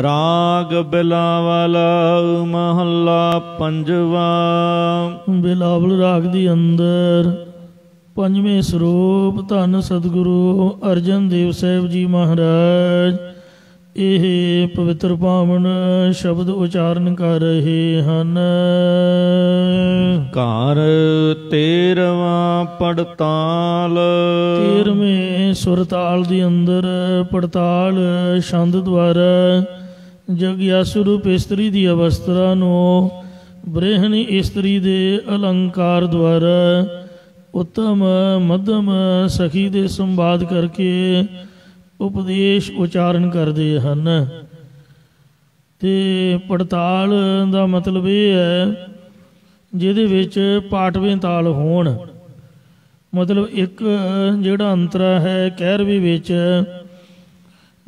ਰਾਗ ਬਿਲਾਵਲ ਮਹੱਲਾ ਪੰਜਵਾ। ਬਿਲਾਵਲ ਰਾਗ ਦੀ ਅੰਦਰ ਪੰਜਵੇਂ ਸਰੂਪ ਧੰਨ ਸਤਿਗੁਰੂ ਅਰਜਨ ਦੇਵ ਸਾਹਿਬ ਜੀ ਮਹਾਰਾਜ ਇਹ ਪਵਿੱਤਰ ਪਾਵਨ ਸ਼ਬਦ ਉਚਾਰਨ ਕਰ ਰਹੇ ਹਨ। ਘਰ 13ਵਾਂ ਪੜਤਾਲ। 13ਵੇਂ ਸੁਰਤਾਲ ਦੇ ਅੰਦਰ ਪੜਤਾਲ ਛੰਦ ਦੁਆਰਾ ਜਗਿਆਸੂ ਇਸਤਰੀ ਦੀ ਅਵਸਥਾ ਨੂੰ ਬ੍ਰਹਿਣੀ ਇਸਤਰੀ ਦੇ ਅਲੰਕਾਰ ਦੁਆਰਾ ਉੱਤਮ ਮੱਧਮ ਸਖੀ ਦੇ ਸੰਵਾਦ ਕਰਕੇ ਉਪਦੇਸ਼ ਉਚਾਰਨ ਕਰਦੇ ਹਨ। ਅਤੇ ਪੜਤਾਲ ਦਾ ਮਤਲਬ ਇਹ ਹੈ ਜਿਹਦੇ ਵਿੱਚ ਪਾਟਵੇਂ ਤਾਲ ਹੋਣ। ਮਤਲਬ ਇੱਕ ਜਿਹੜਾ ਅੰਤਰਾ ਹੈ ਕਹਿਰਵੇ ਵਿੱਚ,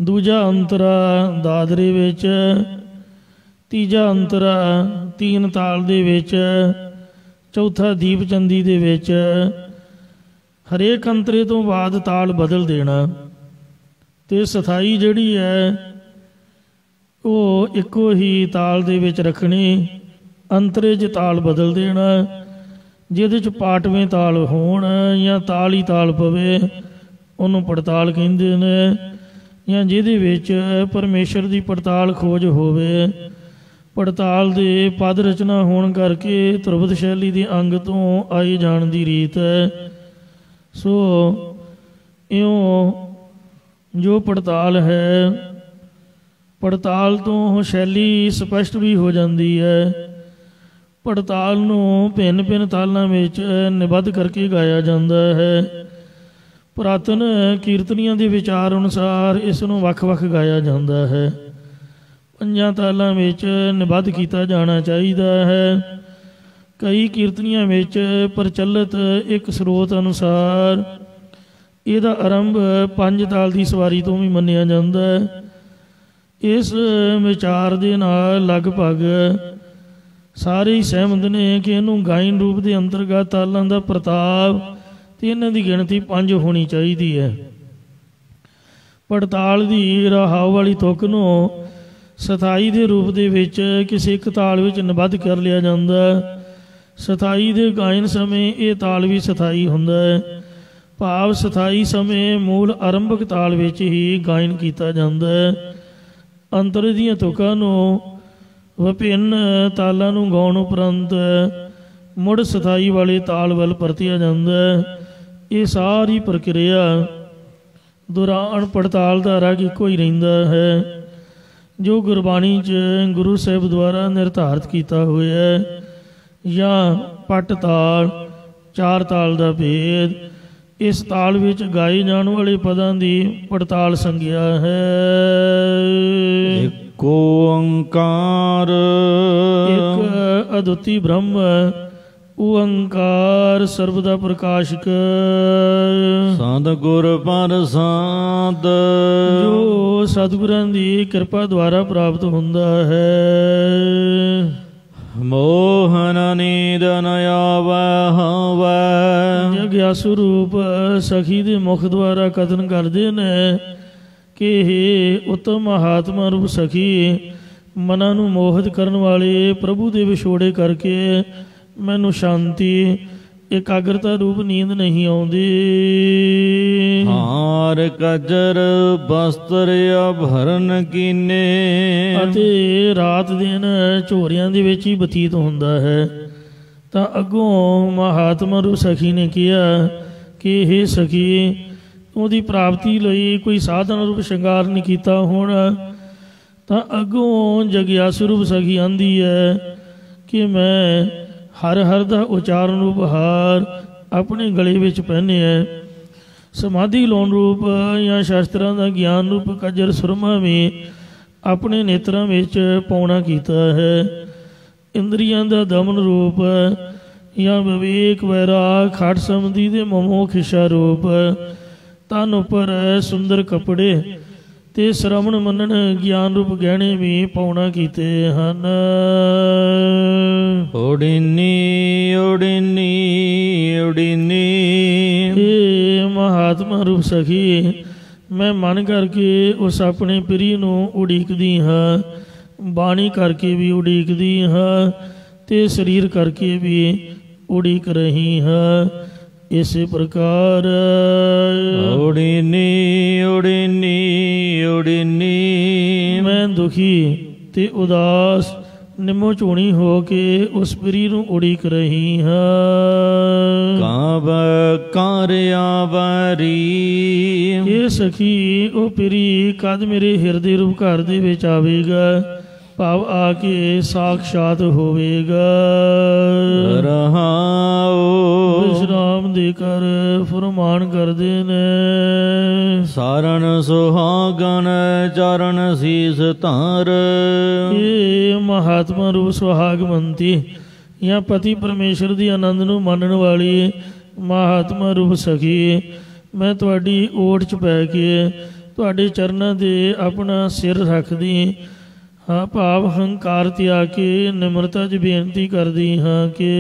ਦੂਜਾ ਅੰਤਰਾ ਦਾਦਰੇ ਵਿੱਚ, ਤੀਜਾ ਅੰਤਰਾ ਤੀਨ ਤਾਲ ਦੇ ਵਿੱਚ, ਚੌਥਾ ਦੀਪ ਚੰਦੀ ਦੇ ਵਿੱਚ। ਹਰੇਕ ਅੰਤਰੇ ਤੋਂ ਬਾਅਦ ਤਾਲ ਬਦਲ ਦੇਣਾ ਅਤੇ ਸਥਾਈ ਜਿਹੜੀ ਹੈ ਉਹ ਇੱਕੋ ਹੀ ਤਾਲ ਦੇ ਵਿੱਚ ਰੱਖਣੀ। ਅੰਤਰੇ 'ਚ ਤਾਲ ਬਦਲ ਦੇਣਾ। ਜਿਹਦੇ 'ਚ ਪਾਟਵੇਂ ਤਾਲ ਹੋਣ ਜਾਂ ਤਾਲ ਹੀ ਤਾਲ ਪਵੇ ਉਹਨੂੰ ਪੜਤਾਲ ਕਹਿੰਦੇ ਨੇ। ਜਾਂ ਜਿਹਦੇ ਵਿੱਚ ਪਰਮੇਸ਼ਰ ਦੀ ਪੜਤਾਲ ਖੋਜ ਹੋਵੇ। ਪੜਤਾਲ ਦੇ ਪਦ ਰਚਨਾ ਹੋਣ ਕਰਕੇ ਧਰੁਵਤ ਸ਼ੈਲੀ ਦੇ ਅੰਗ ਤੋਂ ਆਈ ਜਾਣ ਦੀ ਰੀਤ ਹੈ। ਸੋ ਇਉਂ ਜੋ ਪੜਤਾਲ ਹੈ, ਪੜਤਾਲ ਤੋਂ ਸ਼ੈਲੀ ਸਪਸ਼ਟ ਵੀ ਹੋ ਜਾਂਦੀ ਹੈ। ਪੜਤਾਲ ਨੂੰ ਭਿੰਨ ਭਿੰਨ ਤਾਲਾਂ ਵਿੱਚ ਨਿਬੱਧ ਕਰਕੇ ਗਾਇਆ ਜਾਂਦਾ ਹੈ। ਪੁਰਾਤਨ ਕੀਰਤਨੀਆਂ ਦੇ ਵਿਚਾਰ ਅਨੁਸਾਰ ਇਸ ਨੂੰ ਵੱਖ ਵੱਖ ਗਾਇਆ ਜਾਂਦਾ ਹੈ। 5 ਤਾਲਾਂ ਵਿੱਚ ਨਿਬੱਧ ਕੀਤਾ ਜਾਣਾ ਚਾਹੀਦਾ ਹੈ। ਕਈ ਕੀਰਤਨੀਆਂ ਵਿੱਚ ਪ੍ਰਚਲਿਤ ਇੱਕ ਸਰੋਤ ਅਨੁਸਾਰ ਇਹਦਾ ਆਰੰਭ 5 ਤਾਲ ਦੀ ਸਵਾਰੀ ਤੋਂ ਵੀ ਮੰਨਿਆ ਜਾਂਦਾ ਹੈ। ਇਸ ਵਿਚਾਰ ਦੇ ਨਾਲ ਲਗਭਗ ਸਾਰੇ ਹੀ ਸਹਿਮਤ ਨੇ ਕਿ ਇਹਨੂੰ ਗਾਇਨ ਰੂਪ ਦੇ ਅੰਤਰਗਤ ਤਾਲਾਂ ਦਾ ਪ੍ਰਤਾਪ ਅਤੇ ਇਹਨਾਂ ਦੀ ਗਿਣਤੀ 5 ਹੋਣੀ ਚਾਹੀਦੀ ਹੈ। ਪੜਤਾਲ ਦੀ ਰਹਾਉ ਵਾਲੀ ਤੁਕ ਨੂੰ ਸਥਾਈ ਦੇ ਰੂਪ ਦੇ ਵਿੱਚ ਕਿਸੇ ਇੱਕ ਤਾਲ ਵਿੱਚ ਨਿਬੱਧ ਕਰ ਲਿਆ ਜਾਂਦਾ। ਸਥਾਈ ਦੇ ਗਾਇਨ ਸਮੇਂ ਇਹ ਤਾਲ ਵੀ ਸਥਾਈ ਹੁੰਦਾ ਹੈ। ਭਾਵ ਸਥਾਈ ਸਮੇਂ ਮੂਲ ਆਰੰਭਕ ਤਾਲ ਵਿੱਚ ਹੀ ਗਾਇਨ ਕੀਤਾ ਜਾਂਦਾ ਹੈ। ਅੰਤਰ ਦੀਆਂ ਤੁਕਾਂ ਨੂੰ ਵਿਭਿੰਨ ਤਾਲਾਂ ਨੂੰ ਗਾਉਣ ਉਪਰੰਤ ਮੁੜ ਸਥਾਈ ਵਾਲੇ ਤਾਲ ਵੱਲ ਪਰਤਿਆ ਜਾਂਦਾ। ਇਹ ਸਾਰੀ ਪ੍ਰਕਿਰਿਆ ਦੌਰਾਨ ਪੜਤਾਲ ਦਾ ਰਾਗ ਇੱਕੋ ਹੀ ਰਹਿੰਦਾ ਹੈ ਜੋ ਗੁਰਬਾਣੀ 'ਚ ਗੁਰੂ ਸਾਹਿਬ ਦੁਆਰਾ ਨਿਰਧਾਰਿਤ ਕੀਤਾ ਹੋਇਆ ਹੈ। ਜਾਂ ਪੱਟ ਤਾਲ, 4 ਤਾਲ ਦਾ ਭੇਦ। ਇਸ ਤਾਲ ਵਿੱਚ ਗਾਏ ਜਾਣ ਵਾਲੇ ਪਦਾਂ ਦੀ ਪੜਤਾਲ ਸੰਗਿਆ ਹੈ। ਇੱਕ ਓੰਕਾਰ। ਇੱਕ ਅਦੁੱਤੀ ਬ੍ਰਹਮ ਓੰਕਾਰ ਸਰਬ ਦਾ ਪ੍ਰਕਾਸ਼ਕ। ਸਤਿਗੁਰ ਪ੍ਰਸਾਦ ਜੋ ਸਤਿਗੁਰਾਂ ਦੀ ਕਿਰਪਾ ਦੁਆਰਾ ਪ੍ਰਾਪਤ ਹੁੰਦਾ ਹੈ। ਮੋਹਨ ਨੀਂਦ ਨ ਆਵੈ ਹਵੈ। ਜਗਿਆਸੂ ਰੂਪ ਸਖੀ ਦੇ ਮੁਖ ਦੁਆਰਾ ਕਥਨ ਕਰਦੇ ਨੇ ਕਿ ਇਹ ਉੱਤਮ ਮਹਾਤਮਾ ਰੂਪ ਸਖੀ, ਮਨਾਂ ਨੂੰ ਮੋਹਿਤ ਕਰਨ ਵਾਲੇ ਪ੍ਰਭੂ ਦੇ ਵਿਛੋੜੇ ਕਰਕੇ ਮੈਨੂੰ ਸ਼ਾਂਤੀ ਇਕਾਗਰਤਾ ਰੂਪ ਨੀਂਦ ਨਹੀਂ ਆਉਂਦੀ। ਹਾਰ ਕਜਰ ਬਸਤਰ ਅਭਰਨ ਕੀਨੇ। ਅਤੇ ਰਾਤ ਦਿਨ ਝੋਰਿਆਂ ਦੇ ਵਿੱਚ ਹੀ ਬਤੀਤ ਹੁੰਦਾ ਹੈ। ਤਾਂ ਅੱਗੋਂ ਮਹਾਤਮਾ ਰੂਪ ਸਖੀ ਨੇ ਕਿਹਾ ਕਿ ਇਹ ਸਖੀ ਉਹਦੀ ਪ੍ਰਾਪਤੀ ਲਈ ਕੋਈ ਸਾਧਨ ਰੂਪ ਸ਼ਿੰਗਾਰ ਨਹੀਂ ਕੀਤਾ ਹੋਣਾ। ਤਾਂ ਅੱਗੋਂ ਜਗਿਆਸੂ ਰੂਪ ਸਖੀ ਆਂਦੀ ਹੈ ਕਿ ਮੈਂ ਹਰ ਹਰ ਦਾ ਉਚਾਰਨ ਰੂਪ ਹਾਰ ਆਪਣੇ ਗਲੇ ਵਿੱਚ ਪਹਿਨਿਆ। ਸਮਾਧੀ ਲਾਉਣ ਰੂਪ ਜਾਂ ਸ਼ਾਸਤਰਾਂ ਦਾ ਗਿਆਨ ਰੂਪ ਕਜਰ ਸੁਰਮਾ ਵੀ ਆਪਣੇ ਨੇਤਰਾਂ ਵਿੱਚ ਪਾਉਣਾ ਕੀਤਾ ਹੈ। ਇੰਦਰੀਆਂ ਦਾ ਦਮਨ ਰੂਪ ਜਾਂ ਵਿਵੇਕ ਵੈਰਾਗ ਖਟ ਸਮਧੀ ਦੇ ਮਮੋਖ ਇੱਛਾ ਰੂਪ ਤਨ ਉੱਪਰ ਸੁੰਦਰ ਕੱਪੜੇ ਅਤੇ ਸ਼ਰਵਣ ਮੰਨਣ ਗਿਆਨ ਰੂਪ ਗਹਿਣੇ ਵੀ ਪਾਉਣਾ ਕੀਤੇ ਹਨ। ਉਡੀਨੀ ਉਡੀਨੀ ਉਡੀਨੀ। ਇਹ ਮਹਾਤਮਾ ਰੂਪ ਸਖੀ ਮੈਂ ਮਨ ਕਰਕੇ ਉਸ ਆਪਣੇ ਪਿਰੀ ਨੂੰ ਉਡੀਕਦੀ ਹਾਂ, ਬਾਣੀ ਕਰਕੇ ਵੀ ਉਡੀਕਦੀ ਹਾਂ ਤੇ ਸਰੀਰ ਕਰਕੇ ਵੀ ਉਡੀਕ ਰਹੀ ਹਾਂ। ਇਸੇ ਪ੍ਰਕਾਰ ਉਡੀਨੀ ਉਡੀਨੀ ਉਡੀਨੀ ਮੈਂ ਦੁਖੀ ਤੇ ਉਦਾਸ ਨਿੰਮੋ ਝੂਣੀ ਹੋ ਕੇ ਉਸ ਪਿਰੀ ਨੂੰ ਉਡੀਕ ਰਹੀ ਹਾਂ। ਕਾਬ ਕਾਰਿਆ ਵਾਰੀ ਇਹ ਸਖੀ ਉਹ ਪਿਰੀ ਕਦ ਮੇਰੇ ਹਿਰਦੇ ਰੂਪ ਘਰ ਦੇ ਵਿੱਚ ਆਵੇਗਾ, ਭਾਵ ਆ ਕੇ ਸਾਖਸ਼ਾਤ ਹੋਵੇਗਾ। ਰਹਾਉ ਵਿਸ਼ਰਾਮ ਦੇ ਕਰ ਫਰਮਾਨ ਕਰਦੇ ਨੇ। ਸਾਰਨ ਸੁਹਾਗਨ ਚਰਨ ਸੀਸ ਧਾਰ। ਇਹ ਮਹਾਤਮਾ ਰੂਪ ਸੁਹਾਗਵੰਤੀ ਜਾਂ ਪਤੀ ਪਰਮੇਸ਼ਰ ਦੀ ਆਨੰਦ ਨੂੰ ਮੰਨਣ ਵਾਲੀ ਮਹਾਤਮਾ ਰੂਪ ਸਖੀ, ਮੈਂ ਤੁਹਾਡੀ ਓਟ 'ਚ ਪੈ ਕੇ ਤੁਹਾਡੇ ਚਰਨਾਂ ਦੇ ਆਪਣਾ ਸਿਰ ਰੱਖਦੀ ਹਾਂ, ਭਾਵ ਹੰਕਾਰ ਤਿਆਗ ਕੇ ਨਿਮਰਤਾ 'ਚ ਬੇਨਤੀ ਕਰਦੀ ਹਾਂ ਕਿ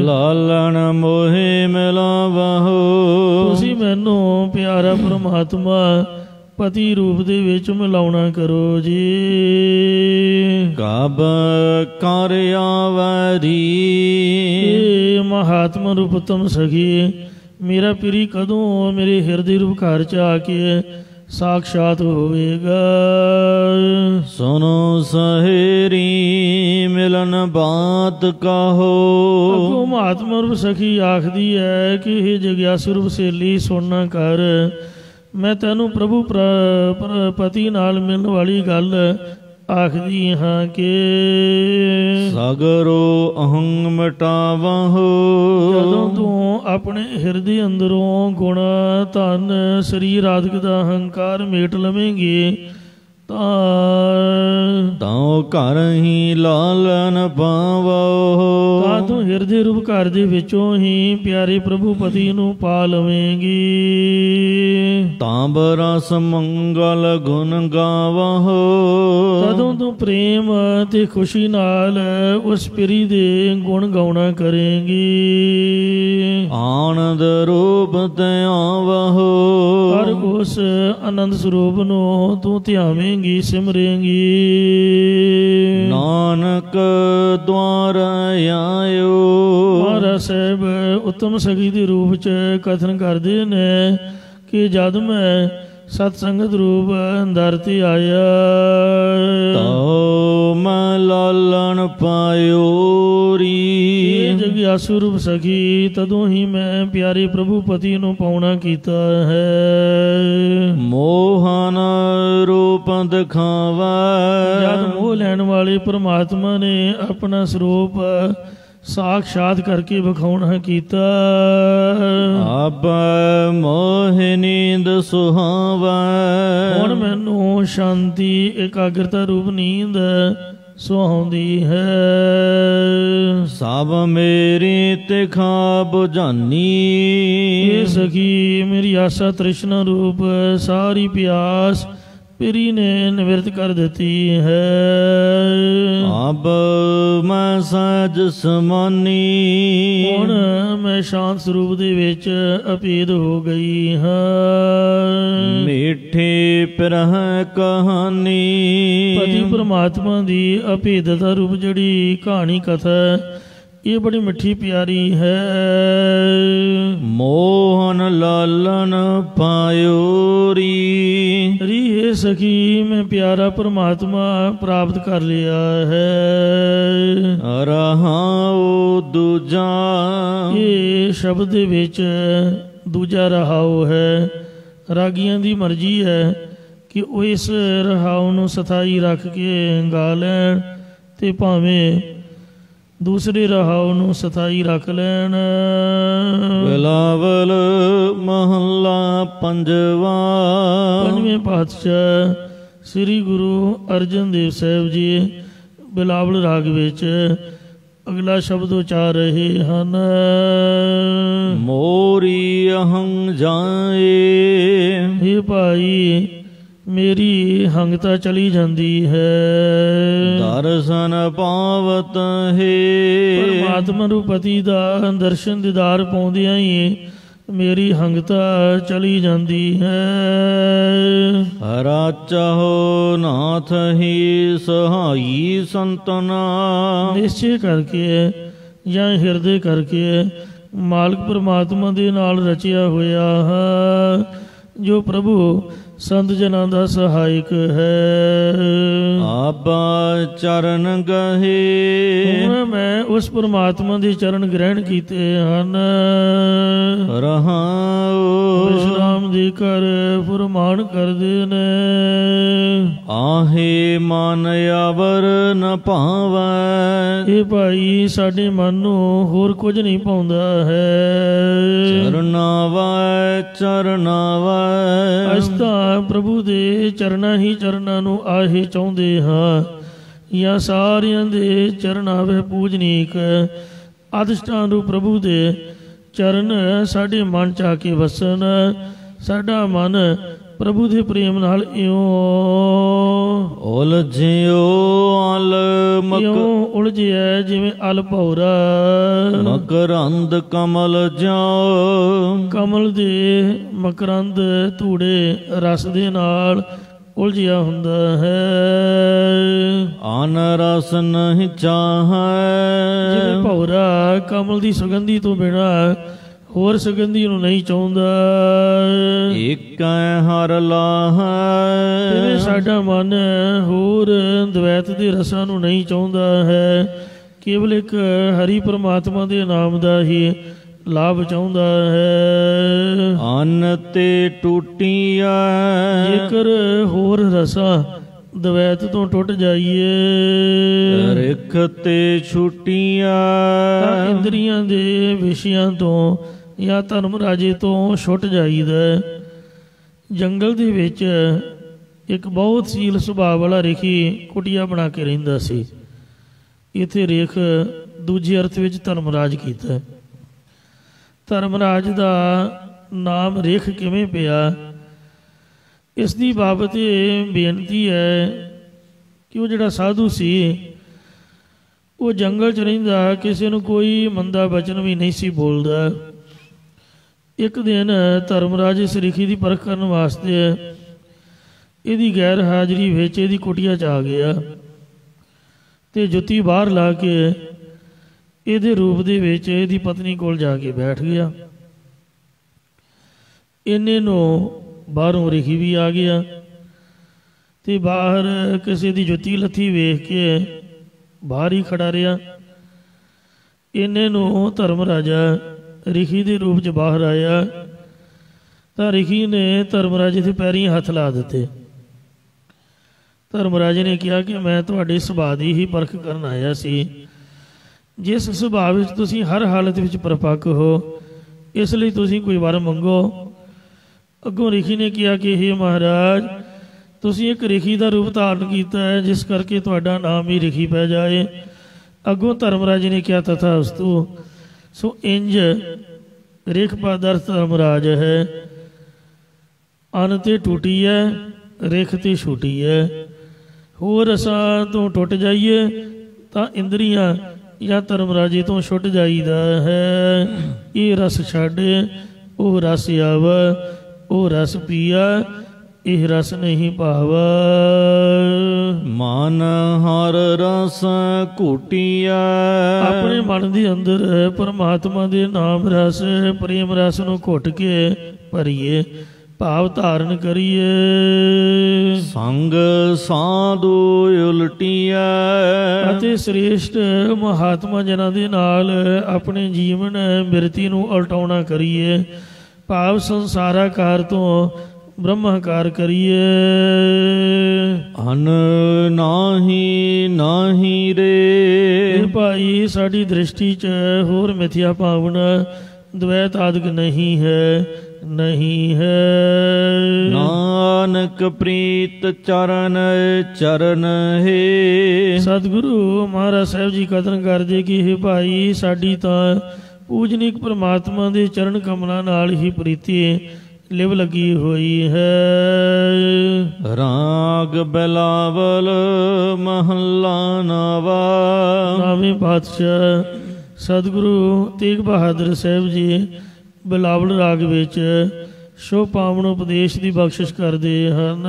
ਲਾਲਣ ਮੋਹਿ ਮਿਲਾਵਹੁ। ਤੁਸੀਂ ਮੈਨੂੰ ਪਿਆਰਾ ਪਰਮਾਤਮਾ ਪਤੀ ਰੂਪ ਦੇ ਵਿੱਚ ਮਿਲਾਉਣਾ ਕਰੋ ਜੀ। ਕਬ ਕਾਰਿਆ ਵਾਰੀ ਇਹ ਮਹਾਤਮਾ ਰੂਪ ਉਤਮ ਸਖੀ, ਮੇਰਾ ਪਿਰੀ ਕਦੋਂ ਮੇਰੇ ਹਿਰਦੇ ਰੂਪ ਘਰ 'ਚ ਆ ਕੇ ਸਾਖਸ਼ਾਤ ਹੋਵੇਗਾ। ਸੁਨੋ ਸਹੇਰੀ ਮਿਲਨ ਬਾਤ ਕਹੋ। ਅੱਗੋਂ ਮਹਾਤਮਾ ਰੂਪ ਸਖੀ ਆਖਦੀ ਹੈ ਕਿ ਇਹ ਜਗਿਆਸੂ ਰੂਪ ਸਹੇਲੀ ਸੁਣਨਾ ਕਰ, ਮੈਂ ਤੈਨੂੰ ਪ੍ਰਭੂ ਪਤੀ ਨਾਲ ਮਿਲਣ ਵਾਲੀ ਗੱਲ ਆਖਦੀ ਹਾਂ ਕਿ ਸਗਰੋ ਅਹੰ ਮਿਟਾਵਹੁ। ਜਦੋਂ ਤੂੰ ਆਪਣੇ ਹਿਰਦੇ ਅੰਦਰੋਂ ਗੁਣ ਧਨ ਸਰੀਰ ਆਦਿਕ ਦਾ ਹੰਕਾਰ ਮੇਟ ਲਵੇਂਗੀ ਤਾਂ ਘਰ ਹੀ ਲਾਲਨ ਪਾਵਹੁ। ਤਾਂ ਤੂੰ ਹਿਰਦੇ ਰੂਪ ਘਰ ਦੇ ਵਿੱਚੋਂ ਹੀ ਪਿਆਰੇ ਪ੍ਰਭੂ ਪਤੀ ਨੂੰ ਪਾ ਲਵੇਂਗੀ। ਤਾਂਬ ਰਸ ਮੰਗਲ ਗੁਣ ਗਾਵਹੁ। ਤਦੋਂ ਤੂੰ ਪ੍ਰੇਮ ਤੇ ਖੁਸ਼ੀ ਨਾਲ ਉਸ ਪਿਰੀ ਦੇ ਗੁਣ ਗਾਉਣਾ ਕਰੇਂਗੀ। ਆਨੰਦ ਰੂਪ ਧਿਆਵਹੁ। ਹਰ ਉਸ ਆਨੰਦ ਸਰੂਪ ਨੂੰ ਤੂੰ ਧਿਆਵੇਂਗੀ, ਸਿਮਰੇਂਗੀ। ਨਾਨਕ ਦੁਆਰ ਆਇਓ। ਮਹਾਰਾਜ ਸਾਹਿਬ ਉੱਤਮ ਸਖੀ ਦੇ ਰੂਪ 'ਚ ਕਥਨ ਕਰਦੇ ਨੇ ਕਿ ਜਦ ਮੈਂ ਸਤ ਸੰਗਤ ਰੂਪ ਦਰ ਤੇ ਆਇਆ ਤਉ ਮੈਂ ਲਾਲਣ ਪਾਇਓਰੀ। ਜਗਿਆਸੂ ਰੂਪ ਸਖੀ, ਤਦੋਂ ਹੀ ਮੈਂ ਪਿਆਰੇ ਪ੍ਰਭੂ ਪਤੀ ਨੂੰ ਪਾਉਣਾ ਕੀਤਾ ਹੈ। ਮੋਹਨ ਰੂਪ ਦਿਖਾਵਾ। ਜਦ ਮੋਹ ਲੈਣ ਵਾਲੇ ਪਰਮਾਤਮਾ ਨੇ ਆਪਣਾ ਸਰੂਪ ਸਾਖਸ਼ਾਤ ਕਰਕੇ ਵਿਖਾਉਣਾ ਕੀਤਾ। ਆਪ ਮੋਹਿ ਨੀਂਦ ਸੁਹਾਵਾ। ਹੁਣ ਮੈਨੂੰ ਸ਼ਾਂਤੀ ਇਕਾਗਰਤਾ ਰੂਪ ਨੀਂਦ ਸੁਹਾਉਂਦੀ ਹੈ। ਸਭ ਮੇਰੀ ਤਿਖਾ ਬੁਝਾਨੀ। ਇਹ ਸਖੀ ਮੇਰੀ ਆਸਾ ਤ੍ਰਿਸ਼ਨਾ ਰੂਪ ਸਾਰੀ ਪਿਆਸ ਪਿਰੀ ਨੇ ਨਿਵਰਤ ਕਰ ਦਿੱਤੀ ਹੈ। ਅਬ ਮੈਂ ਸਜ ਸਮਾਨੀ। ਹੁਣ ਮੈਂ ਸ਼ਾਂਤ ਸਰੂਪ ਦੇ ਵਿੱਚ ਅਭੇਦ ਹੋ ਗਈ ਹਾਂ। ਮਿੱਠੇ ਪਿਰਹ ਕਹਾਣੀ। ਪਤੀ ਪਰਮਾਤਮਾ ਦੀ ਅਭੇਦਤਾ ਰੂਪ ਜਿਹੜੀ ਕਹਾਣੀ ਕਥਾ ਇਹ ਬੜੀ ਮਿੱਠੀ ਪਿਆਰੀ ਹੈ। ਮੋਹਨ ਲਾਲਨ ਪਾਇਓਰੀ। ਰੀ ਸਖੀ ਮੈਂ ਪਿਆਰਾ ਪਰਮਾਤਮਾ ਪ੍ਰਾਪਤ ਕਰ ਲਿਆ ਹੈ। ਰਹਾਉ ਦੂਜਾ। ਇਹ ਸ਼ਬਦ ਦੇ ਵਿੱਚ ਦੂਜਾ ਰਹਾਉ ਹੈ। ਰਾਗੀਆਂ ਦੀ ਮਰਜ਼ੀ ਹੈ ਕਿ ਉਹ ਇਸ ਰਹਾਉ ਨੂੰ ਸਥਾਈ ਰੱਖ ਕੇ ਗਾ ਲੈਣ ਤੇ ਭਾਵੇਂ ਦੂਸਰੇ ਰਹਾਉ ਨੂੰ ਸਥਾਈ ਰੱਖ ਲੈਣ। ਬਿਲਾਵਲ ਮਹੱਲਾ ਪੰਜਵਾ। ਪੰਜਵੇਂ ਪਾਤਸ਼ਾਹ ਸ੍ਰੀ ਗੁਰੂ ਅਰਜਨ ਦੇਵ ਸਾਹਿਬ ਜੀ ਬਿਲਾਵਲ ਰਾਗ ਵਿੱਚ ਅਗਲਾ ਸ਼ਬਦ ਉਚਾਰ ਰਹੇ ਹਨ। ਮੋਰੀ ਅਹੰ ਜਾਏ। ਇਹ ਭਾਈ ਮੇਰੀ ਹੰਗਤਾ ਚਲੀ ਜਾਂਦੀ ਹੈ। ਦਰਸ਼ਨ ਪਾਵਤ ਹੈ। ਪਰਮਾਤਮਾ ਨੂੰ ਪਤੀ ਦਾ ਦਰਸ਼ਨ ਦੀਦਾਰ ਪਾਉਂਦਿਆਂ ਹੀ ਮੇਰੀ ਹੰਗਤਾ ਚਲੀ ਜਾਂਦੀ ਹੈ। ਰਾਚਹੁ ਨਾਥ ਹੀ ਸਹਾਈ ਸੰਤਨਾ। ਨਿਸ਼ਚੇ ਕਰਕੇ ਜਾਂ ਹਿਰਦੇ ਕਰਕੇ ਮਾਲਕ ਪਰਮਾਤਮਾ ਦੇ ਨਾਲ ਰਚਿਆ ਹੋਇਆ ਹੈ, ਜੋ ਪ੍ਰਭੂ ਸੰਤ ਜਨਾਂ ਦਾ ਸਹਾਇਕ ਹੈ। ਆਪਾ ਚਰਨ ਗਹੇ ਹੁਣ ਮੈਂ ਉਸ ਪਰਮਾਤਮਾ ਦੇ ਚਰਨ ਗ੍ਰਹਿਣ ਕੀਤੇ ਹਨ। ਰਹਾਉ ਵਿਸ਼ਰਾਮ ਦੇ ਕਰ ਫੁਰਮਾਨ ਕਰਦੇ ਨੇ। ਆਹੇ ਮਨ ਅਵਰ ਨ ਭਾਵੈ। ਇਹ ਭਾਈ ਸਾਡੇ ਮਨ ਨੂੰ ਹੋਰ ਕੁਝ ਨਹੀਂ ਪਾਉਂਦਾ ਹੈ। ਚਰਨਾਵੈ ਚਰਨਾਵੈ। ਅਸੀਂ ਤਾਂ ਪ੍ਰਭੂ ਦੇ ਚਰਨਾਂ ਹੀ ਚਰਨਾਂ ਨੂੰ ਆਹੇ ਚਾਹੁੰਦੇ ਹਾਂ, ਜਾਂ ਸਾਰਿਆਂ ਦੇ ਚਰਨਾਂ ਵੇ ਪੂਜਨੀਕ ਅਧਿਸ਼ਠਾਨ ਨੂੰ ਪ੍ਰਭੂ ਦੇ ਚਰਨ ਸਾਡੇ ਮਨ 'ਚ ਆ ਕੇ ਵਸਣ। ਸਾਡਾ ਮਨ ਪ੍ਰਭੂ ਦੇ ਪ੍ਰੇਮ ਨਾਲ ਇਉਂ ਉਲਝਿਓ ਇਉਂ ਉਲਝਿਆ ਜਿਵੇਂ ਅਲ ਭੌਰਾ ਮਕਰੰਦ ਕਮਲ ਜਾਓ। ਕਮਲ ਦੇ ਮਕਰੰਦ ਧੂੜੇ ਰਸ ਦੇ ਨਾਲ ਉਲਝਿਆ ਹੁੰਦਾ ਹੈ। ਆਨ ਰਸ ਨਹੀਂ ਚਾਹੈ। ਜਿਵੇਂ ਭੌਰਾ ਕਮਲ ਦੀ ਸੁਗੰਧੀ ਤੋਂ ਬਿਨਾਂ ਹੋਰ ਸੁਗੰਧੀ ਨੂੰ ਨਹੀਂ ਚਾਹੁੰਦਾ। ਏਕੈ ਹਰ ਲਾਹੈ। ਜਿਵੇਂ ਸਾਡਾ ਮਨ ਹੋਰ ਦਵੈਤ ਦੇ ਰਸਾਂ ਨੂੰ ਨਹੀਂ ਚਾਹੁੰਦਾ ਹੈ, ਕੇਵਲ ਇੱਕ ਹਰੀ ਪਰਮਾਤਮਾ ਦੇ ਨਾਮ ਦਾ ਹੀ ਲਾਭ ਚਾਹੁੰਦਾ ਹੈ। ਅੰਨ ਤੇ ਟੂਟੀਐ। ਜੇਕਰ ਹੋਰ ਰਸਾਂ ਦਵੈਤ ਤੋਂ ਟੁੱਟ ਜਾਈਏ, ਰਿਖ ਤੇ ਛੁਟੀਐ। ਤਾਂ ਇੰਦਰੀਆਂ ਦੇ ਵਿਸ਼ਿਆਂ ਤੋਂ ਜਾਂ ਧਰਮ ਰਾਜੇ ਤੋਂ ਛੁੱਟ ਜਾਈਦਾ। ਜੰਗਲ ਦੇ ਵਿੱਚ ਇੱਕ ਬਹੁਤ ਸੀਲ ਸੁਭਾਅ ਵਾਲਾ ਰਿਖੀ ਕੁਟੀਆ ਬਣਾ ਕੇ ਰਹਿੰਦਾ ਸੀ। ਇੱਥੇ ਰੇਖ ਦੂਜੇ ਅਰਥ ਵਿੱਚ ਧਰਮਰਾਜ ਕੀਤਾ। ਧਰਮਰਾਜ ਦਾ ਨਾਮ ਰੇਖ ਕਿਵੇਂ ਪਿਆ, ਇਸ ਦੀ ਬਾਬਤ ਇਹ ਬੇਨਤੀ ਹੈ ਕਿ ਉਹ ਜਿਹੜਾ ਸਾਧੂ ਸੀ ਉਹ ਜੰਗਲ 'ਚ ਰਹਿੰਦਾ, ਕਿਸੇ ਨੂੰ ਕੋਈ ਮੰਦਾ ਬਚਨ ਵੀ ਨਹੀਂ ਸੀ ਬੋਲਦਾ। ਇੱਕ ਦਿਨ ਧਰਮਰਾਜ ਇਸ ਰਿਖੀ ਦੀ ਪਰਖ ਕਰਨ ਵਾਸਤੇ ਇਹਦੀ ਗੈਰ ਹਾਜ਼ਰੀ ਵਿੱਚ ਇਹਦੀ ਕੁਟੀਆ 'ਚ ਆ ਗਿਆ ਤੇ ਜੁੱਤੀ ਬਾਹਰ ਲਾ ਕੇ ਇਹਦੇ ਰੂਪ ਦੇ ਵਿੱਚ ਇਹਦੀ ਪਤਨੀ ਕੋਲ ਜਾ ਕੇ ਬੈਠ ਗਿਆ। ਇੰਨੇ ਨੂੰ ਬਾਹਰੋਂ ਰਿਖੀ ਵੀ ਆ ਗਿਆ ਤੇ ਬਾਹਰ ਕਿਸੇ ਦੀ ਜੁੱਤੀ ਲੱਥੀ ਵੇਖ ਕੇ ਬਾਹਰ ਹੀ ਖੜਾ ਰਿਹਾ। ਇੰਨੇ ਨੂੰ ਧਰਮ ਰਾਜਾ ਰਿਖੀ ਦੇ ਰੂਪ 'ਚ ਬਾਹਰ ਆਇਆ ਤਾਂ ਰਿਖੀ ਨੇ ਧਰਮਰਾਜ ਦੇ ਪੈਰੀਂ ਹੱਥ ਲਾ ਦਿੱਤੇ। ਧਰਮਰਾਜ ਨੇ ਕਿਹਾ ਕਿ ਮੈਂ ਤੁਹਾਡੇ ਸੁਭਾਅ ਦੀ ਹੀ ਪਰਖ ਕਰਨ ਆਇਆ ਸੀ। ਜਿਸ ਸੁਭਾਅ ਵਿੱਚ ਤੁਸੀਂ ਹਰ ਹਾਲਤ ਵਿੱਚ ਪਰਪੱਕ ਹੋ, ਇਸ ਲਈ ਤੁਸੀਂ ਕੋਈ ਵਰ ਮੰਗੋ। ਅੱਗੋਂ ਰਿਖੀ ਨੇ ਕਿਹਾ ਕਿ ਹੇ ਮਹਾਰਾਜ, ਤੁਸੀਂ ਇੱਕ ਰਿਖੀ ਦਾ ਰੂਪ ਧਾਰਨ ਕੀਤਾ ਹੈ, ਜਿਸ ਕਰਕੇ ਤੁਹਾਡਾ ਨਾਮ ਹੀ ਰਿਖੀ ਪੈ ਜਾਏ। ਅੱਗੋਂ ਧਰਮਰਾਜ ਨੇ ਕਿਹਾ ਤਥਾ ਅਸਤੂ। ਸੋ ਇੰਜ ਰੇਖ ਪਦਾਰਥ ਧਰਮਰਾਜ ਹੈ। ਅੰਨ ਤੇ ਟੂਟੀ ਹੈ, ਰੇਖ ਤੇ ਛੂਟੀ ਹੈ। ਹੋਰ ਰਸਾਂ ਤੋਂ ਟੁੱਟ ਜਾਈਏ ਤਾਂ ਇੰਦਰੀਆਂ ਜਾਂ ਧਰਮਰਾਜੇ ਤੋਂ ਛੁੱਟ ਜਾਈਦਾ ਹੈ। ਇਹ ਰਸ ਛੱਡ ਉਹ ਰਸ ਆਵੈ, ਉਹ ਰਸ ਪੀਆ ਇਹ ਰਸ ਨਹੀਂ ਭਾਵੈ। ਮਨ ਹਰ ਰਸ ਘੁਟਿਆ। ਆਪਣੇ ਮਨ ਦੇ ਅੰਦਰ ਪਰਮਾਤਮਾ ਦੇ ਨਾਮ ਰਸ ਪ੍ਰੇਮ ਰਸ ਨੂੰ ਘੁੱਟ ਕੇ ਭਰੀਏ, ਭਾਵ ਧਾਰਨ ਕਰੀਏ। ਸੰਗ ਸਾਧੂ ਉਲਟੀਐ। ਅਤੇ ਸ੍ਰੇਸ਼ਟ ਮਹਾਤਮਾ ਜਨਾਂ ਦੇ ਨਾਲ ਆਪਣੇ ਜੀਵਨ ਬਿਰਤੀ ਨੂੰ ਉਲਟਾਉਣਾ ਕਰੀਏ, ਭਾਵ ਸੰਸਾਰਾਕਾਰ ਤੋਂ ਬ੍ਰਹਮਾਕਾਰ ਕਰੀਏ। ਅਨ ਨਾਹੀ ਨਾਹੀ ਰੇ। ਭਾਈ ਸਾਡੀ ਦ੍ਰਿਸ਼ਟੀ 'ਚ ਹੋਰ ਮਿਥਿਆ ਭਾਵਨਾ ਦਵੈਤ ਆਦਿਕ ਨਹੀਂ ਹੈ, ਨਹੀਂ ਹੈ। ਨਾਨਕ ਪ੍ਰੀਤ ਚਰਨ ਚਰਨ ਹੈ। ਸਤਿਗੁਰੂ ਮਹਾਰਾਜ ਸਾਹਿਬ ਜੀ ਕਥਨ ਕਰਦੇ ਕਿ ਇਹ ਭਾਈ ਸਾਡੀ ਤਾਂ ਪੂਜਨੀਕ ਪਰਮਾਤਮਾ ਦੇ ਚਰਨ ਕਮਲਾਂ ਨਾਲ ਹੀ ਪ੍ਰੀਤੀ ਲਿਵ ਲੱਗੀ ਹੋਈ ਹੈ। ਰਾਗ ਬਿਲਾਵਲ ਮਹੱਲਾ ਨਵਾ। ਨਾਵੇਂ ਪਾਤਸ਼ਾਹ ਸਤਿਗੁਰੂ ਤੇਗ ਬਹਾਦਰ ਸਾਹਿਬ ਜੀ ਬਿਲਾਵਲ ਰਾਗ ਵਿੱਚ ਸ਼ੋ ਪਾਵਨ ਉਪਦੇਸ਼ ਦੀ ਬਖਸ਼ਿਸ਼ ਕਰਦੇ ਹਨ।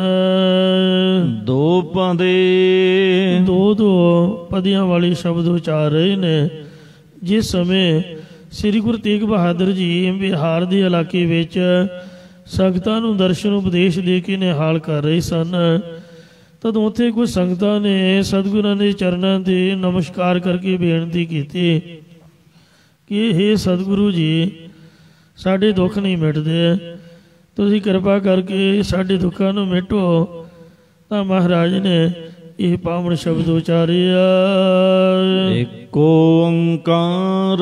ਦੋ ਪਾਂਦੇ ਦੋ ਪਦੀਆਂ ਵਾਲੇ ਸ਼ਬਦ ਉਚਾਰ ਰਹੇ ਨੇ। ਜਿਸ ਸਮੇਂ ਸ੍ਰੀ ਗੁਰੂ ਤੇਗ ਬਹਾਦਰ ਜੀ ਬਿਹਾਰ ਦੇ ਇਲਾਕੇ ਵਿੱਚ ਸੰਗਤਾਂ ਨੂੰ ਦਰਸ਼ਨ ਉਪਦੇਸ਼ ਦੇ ਕੇ ਨਿਹਾਲ ਕਰ ਰਹੇ ਸਨ, ਤਦੋਂ ਉੱਥੇ ਕੁਝ ਸੰਗਤਾਂ ਨੇ ਸਤਿਗੁਰਾਂ ਦੇ ਚਰਨਾਂ 'ਤੇ ਨਮਸਕਾਰ ਕਰਕੇ ਬੇਨਤੀ ਕੀਤੀ ਕਿ ਹੇ ਸਤਿਗੁਰੂ ਜੀ, ਸਾਡੇ ਦੁੱਖ ਨਹੀਂ ਮਿਟਦੇ, ਤੁਸੀਂ ਕਿਰਪਾ ਕਰਕੇ ਸਾਡੇ ਦੁੱਖਾਂ ਨੂੰ ਮਿਟੋ। ਤਾਂ ਮਹਾਰਾਜ ਨੇ ਇਹ ਪਾਵਨ ਸ਼ਬਦ ਉਚਾਰਿਆ, ਏਕ ਓੰਕਾਰ,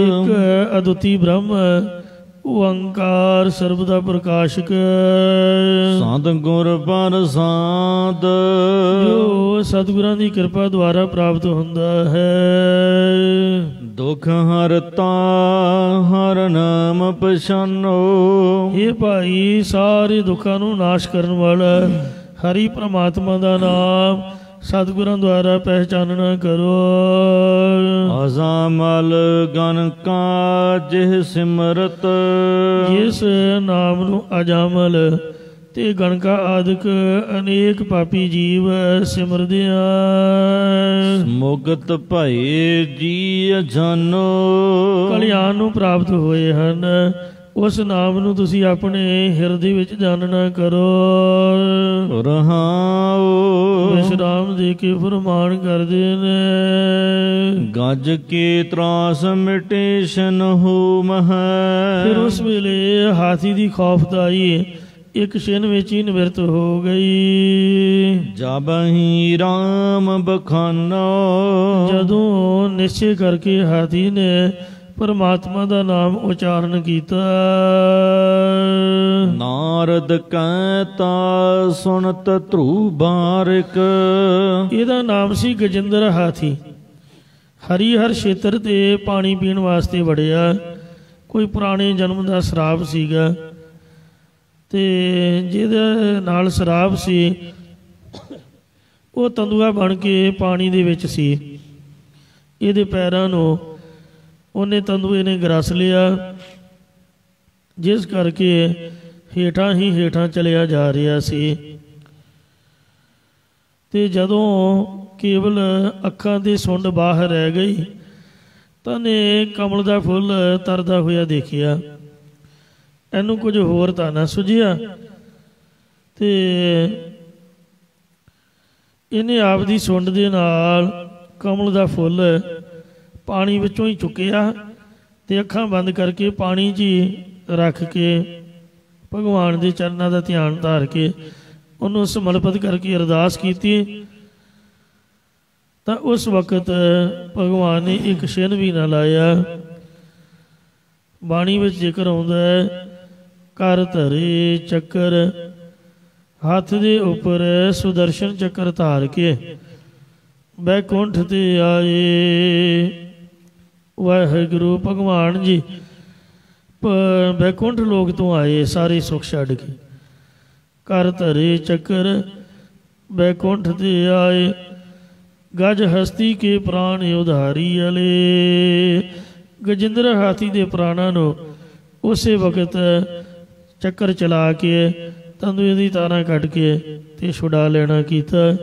ਇੱਕ ਅਦੁੱਤੀ ਬ੍ਰਹਮ ਓੰਕਾਰ ਸਰਬ ਦਾ ਪ੍ਰਕਾਸ਼ਕ, ਸਤਿਗੁਰ ਪ੍ਰਸਾਦ, ਜੋ ਸਤਿਗੁਰਾਂ ਦੀ ਕਿਰਪਾ ਦੁਆਰਾ ਪ੍ਰਾਪਤ ਹੁੰਦਾ ਹੈ। ਦੁਖ ਹਰਤਾ ਹਰ ਨਾਮ ਪਛਾਨੋ, ਇਹ ਭਾਈ ਸਾਰੇ ਦੁੱਖਾਂ ਨੂੰ ਨਾਸ਼ ਕਰਨ ਵਾਲਾ ਹਰੀ ਪ੍ਰਮਾਤਮਾ ਦਾ ਨਾਮ ਸਤਿਗੁਰਾਂ ਦੁਆਰਾ ਪਹਿਚਾਨਣਾ ਕਰੋ। ਅਜ਼ਾਮਲ ਗਨ ਕਾ ਜਿਹ ਸਿਮਰਤ, ਜਿਸ ਨਾਮ ਨੂੰ ਅਜਾਮਲ ਤੇ ਗਣਕਾ ਆਦਿਕ ਅਨੇਕ ਪਾਪੀ ਜੀਵ ਸਿਮਰਦਿਆਂ ਮੁਕਤ ਭਏ ਜੀ ਜਾਨੋ, ਕਲਿਆਣ ਨੂੰ ਪ੍ਰਾਪਤ ਹੋਏ ਹਨ। ਉਸ ਨਾਮ ਨੂੰ ਤੁਸੀਂ ਆਪਣੇ ਹਿਰਦੇ ਵਿੱਚ ਜਾਣਨਾ ਕਰੋ। ਰਹਾਉ ਵਿਸ਼ਰਾਮ ਦੇ ਕੇ ਫਰਮਾਨ ਕਰਦੇ ਨੇ, ਗੱਜ ਕੇ ਤਰਾਸ ਮਿਟੇਸ਼ਨ ਹੋ ਮਹੈ, ਫਿਰ ਉਸ ਵੇਲੇ ਹਾਥੀ ਦੀ ਖੌਫਦਾਈ ਇੱਕ ਛਿਨ ਵਿੱਚ ਹੀ ਨਿਵਰਤ ਹੋ ਗਈ। ਜਬਹਿ ਰਾਮ ਬਖਾਨੋ, ਜਦੋਂ ਨਿਸ਼ਚੇ ਕਰਕੇ ਹਾਥੀ ਨੇ ਪਰਮਾਤਮਾ ਦਾ ਨਾਮ ਉਚਾਰਨ ਕੀਤਾ। ਨਾਰਦ ਕਹਿਤਾ ਸੁਣਤ ਧਰੂ ਬਾਰਿਕ, ਇਹਦਾ ਨਾਮ ਸੀ ਗਜਿੰਦਰ ਹਾਥੀ। ਹਰੀਹਰ ਖੇਤਰ ਤੇ ਪਾਣੀ ਪੀਣ ਵਾਸਤੇ ਵੜਿਆ। ਕੋਈ ਪੁਰਾਣੇ ਜਨਮ ਦਾ ਸ਼ਰਾਬ ਸੀਗਾ, ਤੇ ਜਿਹਦੇ ਨਾਲ ਸ਼ਰਾਬ ਸੀ ਉਹ ਤੰਦੂਆ ਬਣ ਕੇ ਪਾਣੀ ਦੇ ਵਿੱਚ ਸੀ। ਇਹਦੇ ਪੈਰਾਂ ਨੂੰ ਉਹਨੇ ਤੰਦੂਏ ਨੇ ਗਰਸ ਲਿਆ, ਜਿਸ ਕਰਕੇ ਹੇਠਾਂ ਹੀ ਹੇਠਾਂ ਚਲਿਆ ਜਾ ਰਿਹਾ ਸੀ। ਤੇ ਜਦੋਂ ਕੇਵਲ ਅੱਖਾਂ ਦੇ ਸੁੰਡ ਬਾਹਰ ਰਹਿ ਗਈ ਤਾਂ ਨੇ ਕਮਲ ਦਾ ਫੁੱਲ ਤਰਦਾ ਹੋਇਆ ਦੇਖਿਆ। ਇਹਨੂੰ ਕੁਝ ਹੋਰ ਤਾਂ ਨਾ ਸੁਝਿਆ ਤੇ ਇਹਨੇ ਆਪਦੀ ਸੁੰਡ ਦੇ ਨਾਲ ਕਮਲ ਦਾ ਫੁੱਲ ਪਾਣੀ ਵਿੱਚੋਂ ਹੀ ਚੁੱਕਿਆ ਤੇ ਅੱਖਾਂ ਬੰਦ ਕਰਕੇ ਪਾਣੀ 'ਚ ਹੀ ਰੱਖ ਕੇ ਭਗਵਾਨ ਦੇ ਚਰਨਾਂ ਦਾ ਧਿਆਨ ਧਾਰ ਕੇ ਉਹਨੂੰ ਸਮਰਪਿਤ ਕਰਕੇ ਅਰਦਾਸ ਕੀਤੀ। ਤਾਂ ਉਸ ਵਕਤ ਭਗਵਾਨ ਨੇ ਇੱਕ ਛਿਨ ਵੀ ਨਾ ਲਾਇਆ। ਬਾਣੀ ਵਿੱਚ ਜ਼ਿਕਰ ਆਉਂਦਾ ਹੈ, ਕਰ ਧਰੇ ਚੱਕਰ, ਹੱਥ ਦੇ ਉੱਪਰ ਸੁਦਰਸ਼ਨ ਚੱਕਰ ਧਾਰ ਕੇ ਬੈਕੁੰਠ ਤੇ ਆਏ। ਵਾਹਿਗੁਰੂ ਭਗਵਾਨ ਜੀ ਬੈਕੁੰਠ ਲੋਕ ਤੋਂ ਆਏ, ਸਾਰੇ ਸੁੱਖ ਛੱਡ ਕੇ। ਕਰ ਧਰੇ ਚੱਕਰ ਬੈਕੁੰਠ ਤੇ ਆਏ, ਗਜ ਹਸਤੀ ਕੇ ਪ੍ਰਾਣ ਉਧਾਰੀ ਅਲੇ। ਗਜਿੰਦਰ ਹਾਥੀ ਦੇ ਪ੍ਰਾਣਾਂ ਨੂੰ ਉਸੇ ਵਕਤ ਚੱਕਰ ਚਲਾ ਕੇ ਤੰਦੂਏ ਦੀ ਤਾਰਾਂ ਕੱਢ ਕੇ ਤੇ ਛੁਡਾ ਲੈਣਾ ਕੀਤਾ।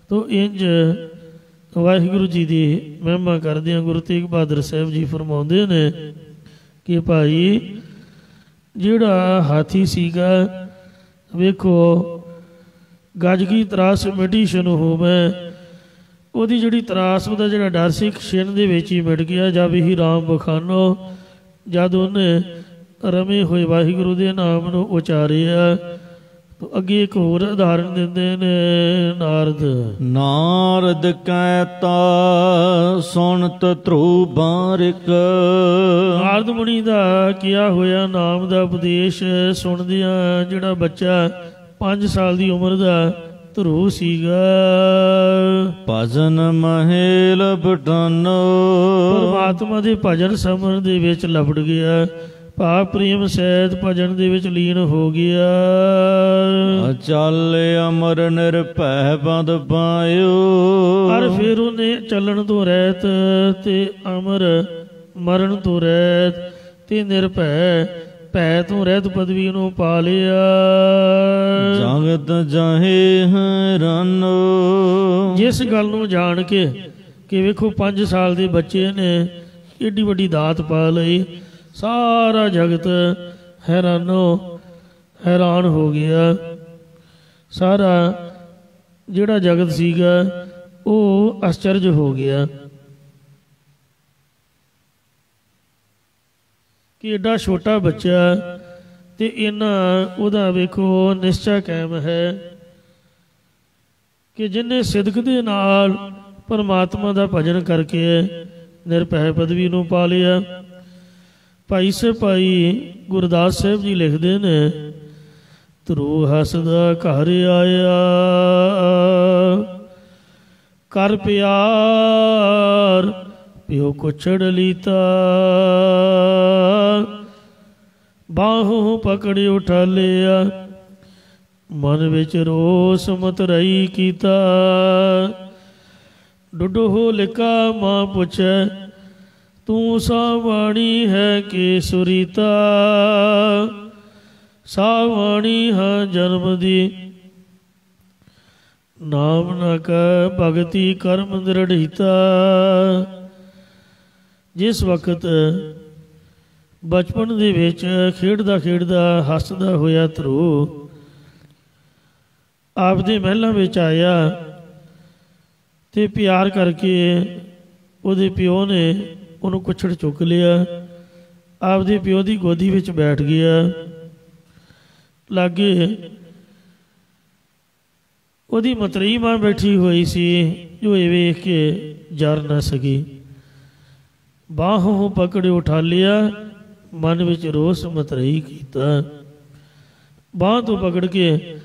ਤੋ ਇੰਜ ਵਾਹਿਗੁਰੂ ਜੀ ਦੀ ਮਹਿਮਾ ਕਰਦਿਆਂ ਗੁਰੂ ਤੇਗ ਬਹਾਦਰ ਸਾਹਿਬ ਜੀ ਫਰਮਾਉਂਦੇ ਨੇ ਕਿ ਭਾਈ ਜਿਹੜਾ ਹਾਥੀ ਸੀਗਾ, ਵੇਖੋ ਗੱਜ ਕੀ ਤਰਾਸ ਮਿਟੀ ਸ਼ਨੁ ਹੋਵੇ, ਉਹਦੀ ਜਿਹੜੀ ਤਰਾਸ, ਉਹਦਾ ਜਿਹੜਾ ਡਰ ਸੀ ਛਿਨ ਦੇ ਵਿੱਚ ਹੀ ਮਿਟ ਗਿਆ। ਜਦ ਹੀ ਰਾਮ ਬਖਾਨੋ, ਜਦ ਉਹਨੇ ਰਮੇ ਹੋਏ ਵਾਹਿਗੁਰੂ ਦੇ ਨਾਮ ਨੂੰ ਉਚਾਰਿਆ। ਅੱਗੇ ਇੱਕ ਹੋਰ ਉਦਾਹਰਨ ਦਿੰਦੇ ਨੇ ਨਾਰਦ। ਨਾਰਦ ਕਹਿਤਾ ਸੁਣਤ ਧਰੂ ਬਾਰਿਕ, ਨਾਰਦ ਮੁਨੀ ਦਾ ਕਿਹਾ ਹੋਇਆ ਨਾਮ ਦਾ ਉਪਦੇਸ਼ ਸੁਣਦਿਆਂ ਜਿਹੜਾ ਬੱਚਾ 5 ਸਾਲ ਦੀ ਉਮਰ ਦਾ ਧਰੂ ਸੀਗਾ, ਭਜਨ ਮਹੇਲ ਬਟਾਨੋ, ਪਰਮਾਤਮਾ ਦੇ ਭਜਨ ਸਮਰਨ ਦੇ ਵਿੱਚ ਲਪਟ ਗਿਆ। ਭਾਵ ਪ੍ਰੇਮ ਸਹਿਤ ਭਜਨ ਦੇ ਵਿੱਚ ਲੀਨ ਹੋ ਗਿਆ। ਚੱਲ ਅਮਰ ਨਿਰਭੈ ਪਦ ਪਾਇਓ, ਪਰ ਫਿਰ ਉਹਨੇ ਚੱਲਣ ਤੋਂ ਰਹਿਤ ਤੇ ਅਮਰ ਮਰਨ ਤੋਂ ਰਹਿਤ ਤੇ ਨਿਰਭੈ ਭੈ ਤੋਂ ਰਹਿਤ ਪਦਵੀ ਨੂੰ ਪਾ ਲਿਆ। ਜਗਤ ਜਾਹੇ ਹੈਰਾਨੋ। ਜਿਸ ਗੱਲ ਨੂੰ ਜਾਣ ਕੇ ਕਿ ਵੇਖੋ 5 ਸਾਲ ਦੇ ਬੱਚੇ ਨੇ ਏਡੀ ਵੱਡੀ ਦਾਤ ਪਾ ਲਈ, ਸਾਰਾ ਜਗਤ ਹੈਰਾਨ ਹੋ ਗਿਆ। ਸਾਰਾ ਜਿਹੜਾ ਜਗਤ ਸੀਗਾ ਉਹ ਅਚਰਜ ਹੋ ਗਿਆ ਕਿ ਏਡਾ ਛੋਟਾ ਬੱਚਾ ਤੇ ਇਹਨਾਂ ਉਹਦਾ ਵੇਖੋ ਨਿਸ਼ਚਾ ਕਾਇਮ ਹੈ ਕਿ ਜਿਹਨੇ ਸਿਦਕ ਦੇ ਨਾਲ ਪਰਮਾਤਮਾ ਦਾ ਭਜਨ ਕਰਕੇ ਨਿਰਭੈ ਪਦਵੀ ਨੂੰ ਪਾ ਲਿਆ। ਭਾਈ ਭਾਈ ਗੁਰਦਾਸ ਸਾਹਿਬ ਜੀ ਲਿਖਦੇ ਨੇ, ਧਰੂ ਹੱਸਦਾ ਘਰ ਆਇਆ ਕਰ ਪਿਆਰ ਪਿਓ ਕੁਛੜ ਲੀਤਾ, ਬਾਹੋਂ ਪਕੜ ਉਠਾ ਲਿਆ ਮਨ ਵਿੱਚ ਰੋਸ ਮਤਰਈ ਕੀਤਾ। ਡੁੱਡੋ ਲਿਕਾ ਮਾਂ ਪੁੱਛੈ ਤੂੰ ਸਾਵਾਣੀ ਹੈ ਕਿ ਸੁਰੀਤਾ, ਸਾਵਾਣੀ ਹਾਂ ਜਨਮ ਦੀ ਨਾਮ ਨ ਕੈ ਭਗਤੀ ਕਰਮ ਦ੍ਰਿੜੀਤਾ। ਜਿਸ ਵਕਤ ਬਚਪਨ ਦੇ ਵਿੱਚ ਖੇਡਦਾ ਹੱਸਦਾ ਹੋਇਆ ਧਰੂ ਆਪਦੇ ਮਹਿਲਾਂ ਵਿੱਚ ਆਇਆ ਤੇ ਪਿਆਰ ਕਰਕੇ ਉਹਦੇ ਪਿਓ ਨੇ ਉਹਨੂੰ ਕੁੱਛੜ ਚੁੱਕ ਲਿਆ, ਆਪਦੇ ਪਿਓ ਦੀ ਗੋਦੀ ਵਿੱਚ ਬੈਠ ਗਿਆ। ਲਾਗੇ ਉਹਦੀ ਮਤਰੇਈ ਮਾਂ ਬੈਠੀ ਹੋਈ ਸੀ ਜੋ ਇਹ ਵੇਖ ਕੇ ਜਰ ਨਾ ਸਕੀ। ਬਾਹੋਂ ਪਕੜ ਉਠਾ ਲਿਆ ਮਨ ਵਿੱਚ ਰੋਸ ਮਤਰਈ ਕੀਤਾ। ਬਾਂਹ ਤੋਂ ਪਕੜ ਕੇ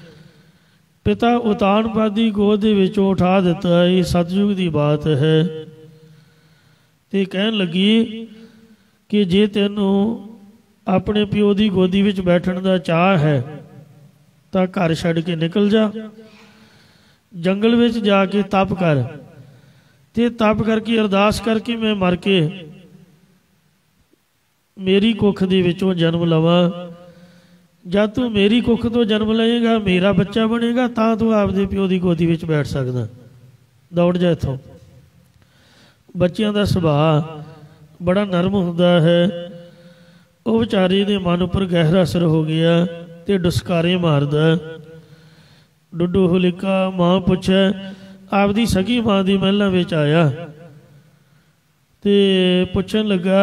ਪਿਤਾ ਉਤਾਨਪਾਦ ਦੀ ਗੋਦ ਦੇ ਵਿੱਚੋਂ ਉਠਾ ਦਿੱਤਾ। ਇਹ ਸਤਿਯੁਗ ਦੀ ਬਾਤ ਹੈ। ਤੇ ਕਹਿਣ ਲੱਗੀ ਕਿ ਜੇ ਤੈਨੂੰ ਆਪਣੇ ਪਿਓ ਦੀ ਗੋਦੀ ਵਿੱਚ ਬੈਠਣ ਦਾ ਚਾਅ ਹੈ ਤਾਂ ਘਰ ਛੱਡ ਕੇ ਨਿਕਲ ਜਾ, ਜੰਗਲ ਵਿੱਚ ਜਾ ਕੇ ਤਪ ਕਰ ਤੇ ਤਪ ਕਰਕੇ ਅਰਦਾਸ ਕਰਕੇ ਮੈਂ ਮਰ ਕੇ ਮੇਰੀ ਕੁੱਖ ਦੇ ਵਿੱਚੋਂ ਜਨਮ ਲਵਾਂ। ਜਦ ਤੂੰ ਮੇਰੀ ਕੁੱਖ ਤੋਂ ਜਨਮ ਲਏਗਾ, ਮੇਰਾ ਬੱਚਾ ਬਣੇਗਾ, ਤਾਂ ਤੂੰ ਆਪਦੇ ਪਿਓ ਦੀ ਗੋਦੀ ਵਿੱਚ ਬੈਠ ਸਕਦਾ। ਦੌੜ ਜਾ ਇੱਥੋਂ। ਬੱਚਿਆਂ ਦਾ ਸੁਭਾਅ ਬੜਾ ਨਰਮ ਹੁੰਦਾ ਹੈ। ਉਹ ਵਿਚਾਰੇ ਦੇ ਮਨ ਉੱਪਰ ਗਹਿਰਾ ਅਸਰ ਹੋ ਗਿਆ ਤੇ ਡੁਸਕਾਰੇ ਮਾਰਦਾ। ਡੁੱਡੂ ਹੁਲਿਕਾ ਮਾਂ ਪੁੱਛੈ ਆਪਦੀ ਸਗੀ ਮਾਂ ਦੀ ਮਹਿਲਾਂ ਵਿੱਚ ਆਇਆ ਤੇ ਪੁੱਛਣ ਲੱਗਾ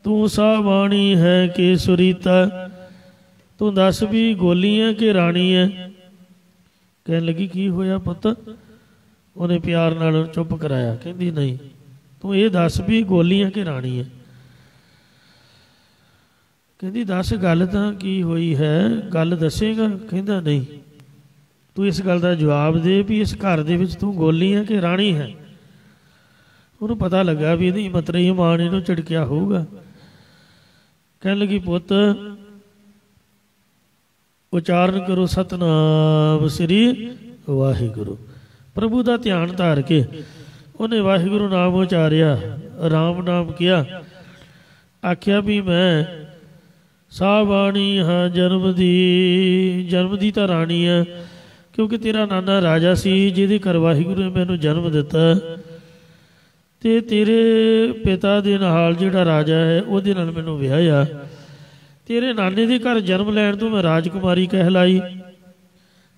ਤੂੰ ਸਾਵਾਣੀ ਹੈ ਕਿ ਸੁਰੀਤਾ, ਤੂੰ ਦੱਸ ਵੀ ਗੋਲੀ ਹੈ ਕਿ ਰਾਣੀ ਹੈ। ਕਹਿਣ ਲੱਗੀ ਕੀ ਹੋਇਆ ਪੁੱਤ? ਉਹਨੇ ਪਿਆਰ ਨਾਲ ਚੁੱਪ ਕਰਾਇਆ। ਕਹਿੰਦੀ ਨਹੀਂ, ਤੂੰ ਇਹ ਦੱਸ ਵੀ ਗੋਲੀ ਹੈ ਕਿ ਰਾਣੀ ਹੈ। ਕਹਿੰਦੀ ਦੱਸ ਗੱਲ ਤਾਂ ਕੀ ਹੋਈ ਹੈ, ਗੱਲ ਦੱਸੇਗਾ? ਕਹਿੰਦਾ ਨਹੀਂ, ਤੂੰ ਇਸ ਗੱਲ ਦਾ ਜਵਾਬ ਦੇ ਵੀ ਇਸ ਘਰ ਦੇ ਵਿੱਚ ਤੂੰ ਗੋਲੀ ਹੈ ਕਿ ਰਾਣੀ ਹੈ। ਉਹਨੂੰ ਪਤਾ ਲੱਗਾ ਵੀ ਇਹਦੀ ਮਤਰੇਈ ਮਾਂ ਨੇ ਇਹਨੂੰ ਝਿੜਕਿਆ ਹੋਊਗਾ। ਕਹਿਣ ਲੱਗੀ ਪੁੱਤ ਉਚਾਰਨ ਕਰੋ ਸਤਨਾਮ ਸ੍ਰੀ ਵਾਹਿਗੁਰੂ। ਪ੍ਰਭੂ ਦਾ ਧਿਆਨ ਧਾਰ ਕੇ ਉਹਨੇ ਵਾਹਿਗੁਰੂ ਨਾਮ ਉਚਾਰਿਆ, ਰਾਮ ਨਾਮ ਕਿਹਾ। ਆਖਿਆ ਵੀ ਮੈਂ ਸਾਵਾਣੀ ਹਾਂ ਜਨਮ ਦੀ ਤਾਂ ਰਾਣੀ ਹੈ, ਕਿਉਂਕਿ ਤੇਰਾ ਨਾਨਾ ਰਾਜਾ ਸੀ ਜਿਹਦੇ ਘਰ ਵਾਹਿਗੁਰੂ ਨੇ ਮੈਨੂੰ ਜਨਮ ਦਿੱਤਾ ਤੇ ਤੇਰੇ ਪਿਤਾ ਦੇ ਨਾਲ ਜਿਹੜਾ ਰਾਜਾ ਹੈ ਉਹਦੇ ਨਾਲ ਮੈਨੂੰ ਵਿਆਹਿਆ। ਤੇਰੇ ਨਾਨੇ ਦੇ ਘਰ ਜਨਮ ਲੈਣ ਤੋਂ ਮੈਂ ਰਾਜਕੁਮਾਰੀ ਕਹਿਲਾਈ,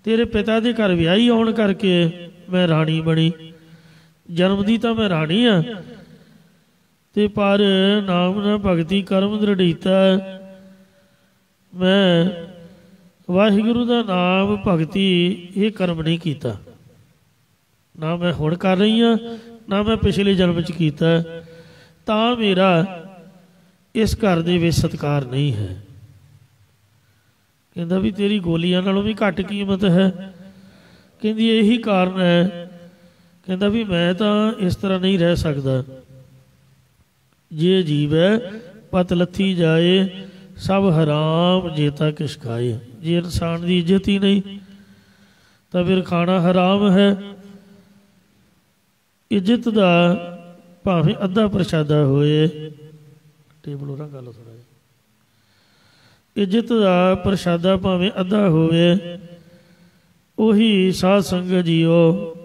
ਤੇਰੇ ਪਿਤਾ ਦੇ ਘਰ ਵਿਆਹੀ ਆਉਣ ਕਰਕੇ ਮੈਂ ਰਾਣੀ ਬਣੀ। ਜਨਮ ਦੀ ਤਾਂ ਮੈਂ ਰਾਣੀ ਆ ਤੇ ਪਰ ਨਾਮ ਨਾ ਭਗਤੀ ਕਰਮ ਦ੍ਰਿੜੀਤਾ, ਮੈਂ ਵਾਹਿਗੁਰੂ ਦਾ ਨਾਮ ਭਗਤੀ ਇਹ ਕਰਮ ਨਹੀਂ ਕੀਤਾ। ਨਾ ਮੈਂ ਹੁਣ ਕਰ ਰਹੀ ਹਾਂ, ਨਾ ਮੈਂ ਪਿਛਲੇ ਜਨਮ 'ਚ ਕੀਤਾ, ਤਾਂ ਮੇਰਾ ਇਸ ਘਰ ਦੇ ਵਿੱਚ ਸਤਿਕਾਰ ਨਹੀਂ ਹੈ। ਕਹਿੰਦਾ ਵੀ ਤੇਰੀ ਗੋਲੀਆਂ ਨਾਲੋਂ ਵੀ ਘੱਟ ਕੀਮਤ ਹੈ। ਕਹਿੰਦੀ ਇਹੀ ਕਾਰਨ ਹੈ। ਕਹਿੰਦਾ ਵੀ ਮੈਂ ਤਾਂ ਇਸ ਤਰ੍ਹਾਂ ਨਹੀਂ ਰਹਿ ਸਕਦਾ। ਜੇ ਜੀਵ ਹੈ ਪਤ ਲੱਥੀ ਜਾਏ ਸਭ ਹਰਾਮ ਜੇਤਾ ਕਿਛ ਖਾਏ। ਜੇ ਇਨਸਾਨ ਦੀ ਇੱਜ਼ਤ ਹੀ ਨਹੀਂ ਤਾਂ ਫਿਰ ਖਾਣਾ ਹਰਾਮ ਹੈ। ਇੱਜ਼ਤ ਦਾ ਭਾਵੇਂ ਅੱਧਾ ਪ੍ਰਸ਼ਾਦਾ ਹੋਏ, ਟੇਬਲ ਉਹਨਾਂ ਗੱਲ ਥੋੜ੍ਹਾ ਜਿਹਾ। ਇੱਜ਼ਤ ਦਾ ਪ੍ਰਸ਼ਾਦਾ ਭਾਵੇਂ ਅੱਧਾ ਹੋਵੇ, ਉਹੀ ਸਾਧ ਸੰਗਤ ਜੀਓ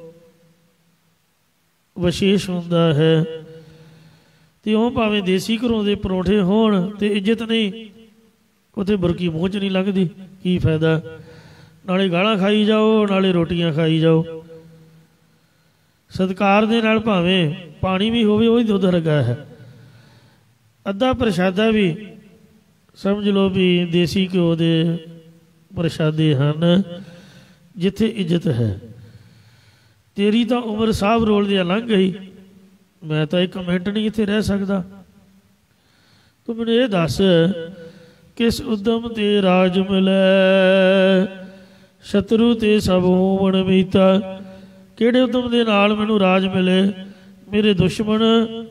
ਵਿਸ਼ੇਸ਼ ਹੁੰਦਾ ਹੈ। ਅਤੇ ਉਹ ਭਾਵੇਂ ਦੇਸੀ ਘਰੋਂ ਦੇ ਪਰੌਂਠੇ ਹੋਣ ਅਤੇ ਇੱਜ਼ਤ ਨਹੀਂ, ਉੱਥੇ ਬੁਰਕੀ ਮੂੰਹ 'ਚ ਨਹੀਂ ਲੰਘਦੀ, ਕੀ ਫਾਇਦਾ। ਨਾਲੇ ਗਾਲਾਂ ਖਾਈ ਜਾਓ, ਨਾਲੇ ਰੋਟੀਆਂ ਖਾਈ ਜਾਓ। ਸਤਿਕਾਰ ਦੇ ਨਾਲ ਭਾਵੇਂ ਪਾਣੀ ਵੀ ਹੋਵੇ, ਉਹੀ ਦੁੱਧ ਵਰਗਾ ਹੈ। ਅੱਧਾ ਪ੍ਰਸ਼ਾਦਾ ਵੀ ਸਮਝ ਲਓ ਵੀ ਦੇਸੀ ਘਿਓ ਦੇ ਪ੍ਰਸ਼ਾਦੇ ਹਨ, ਜਿੱਥੇ ਇੱਜ਼ਤ ਹੈ। ਤੇਰੀ ਤਾਂ ਉਮਰ ਸਾਹਬ ਰੋਲ ਦੀ ਲੰਘ ਗਈ, ਮੈਂ ਤਾਂ 1 ਮਿੰਟ ਨਹੀਂ ਇੱਥੇ ਰਹਿ ਸਕਦਾ। ਤੂੰ ਮੈਨੂੰ ਇਹ ਦੱਸ, ਕਿਸ ਉਦਮ ਤੇ ਰਾਜ ਮਿਲੈ, ਸ਼ਤਰੂ ਤੇ ਸਭ ਹੋਵਣ ਮੀਤਾ। ਕਿਹੜੇ ਉਦਮ ਦੇ ਨਾਲ ਮੈਨੂੰ ਰਾਜ ਮਿਲੇ, ਮੇਰੇ ਦੁਸ਼ਮਣ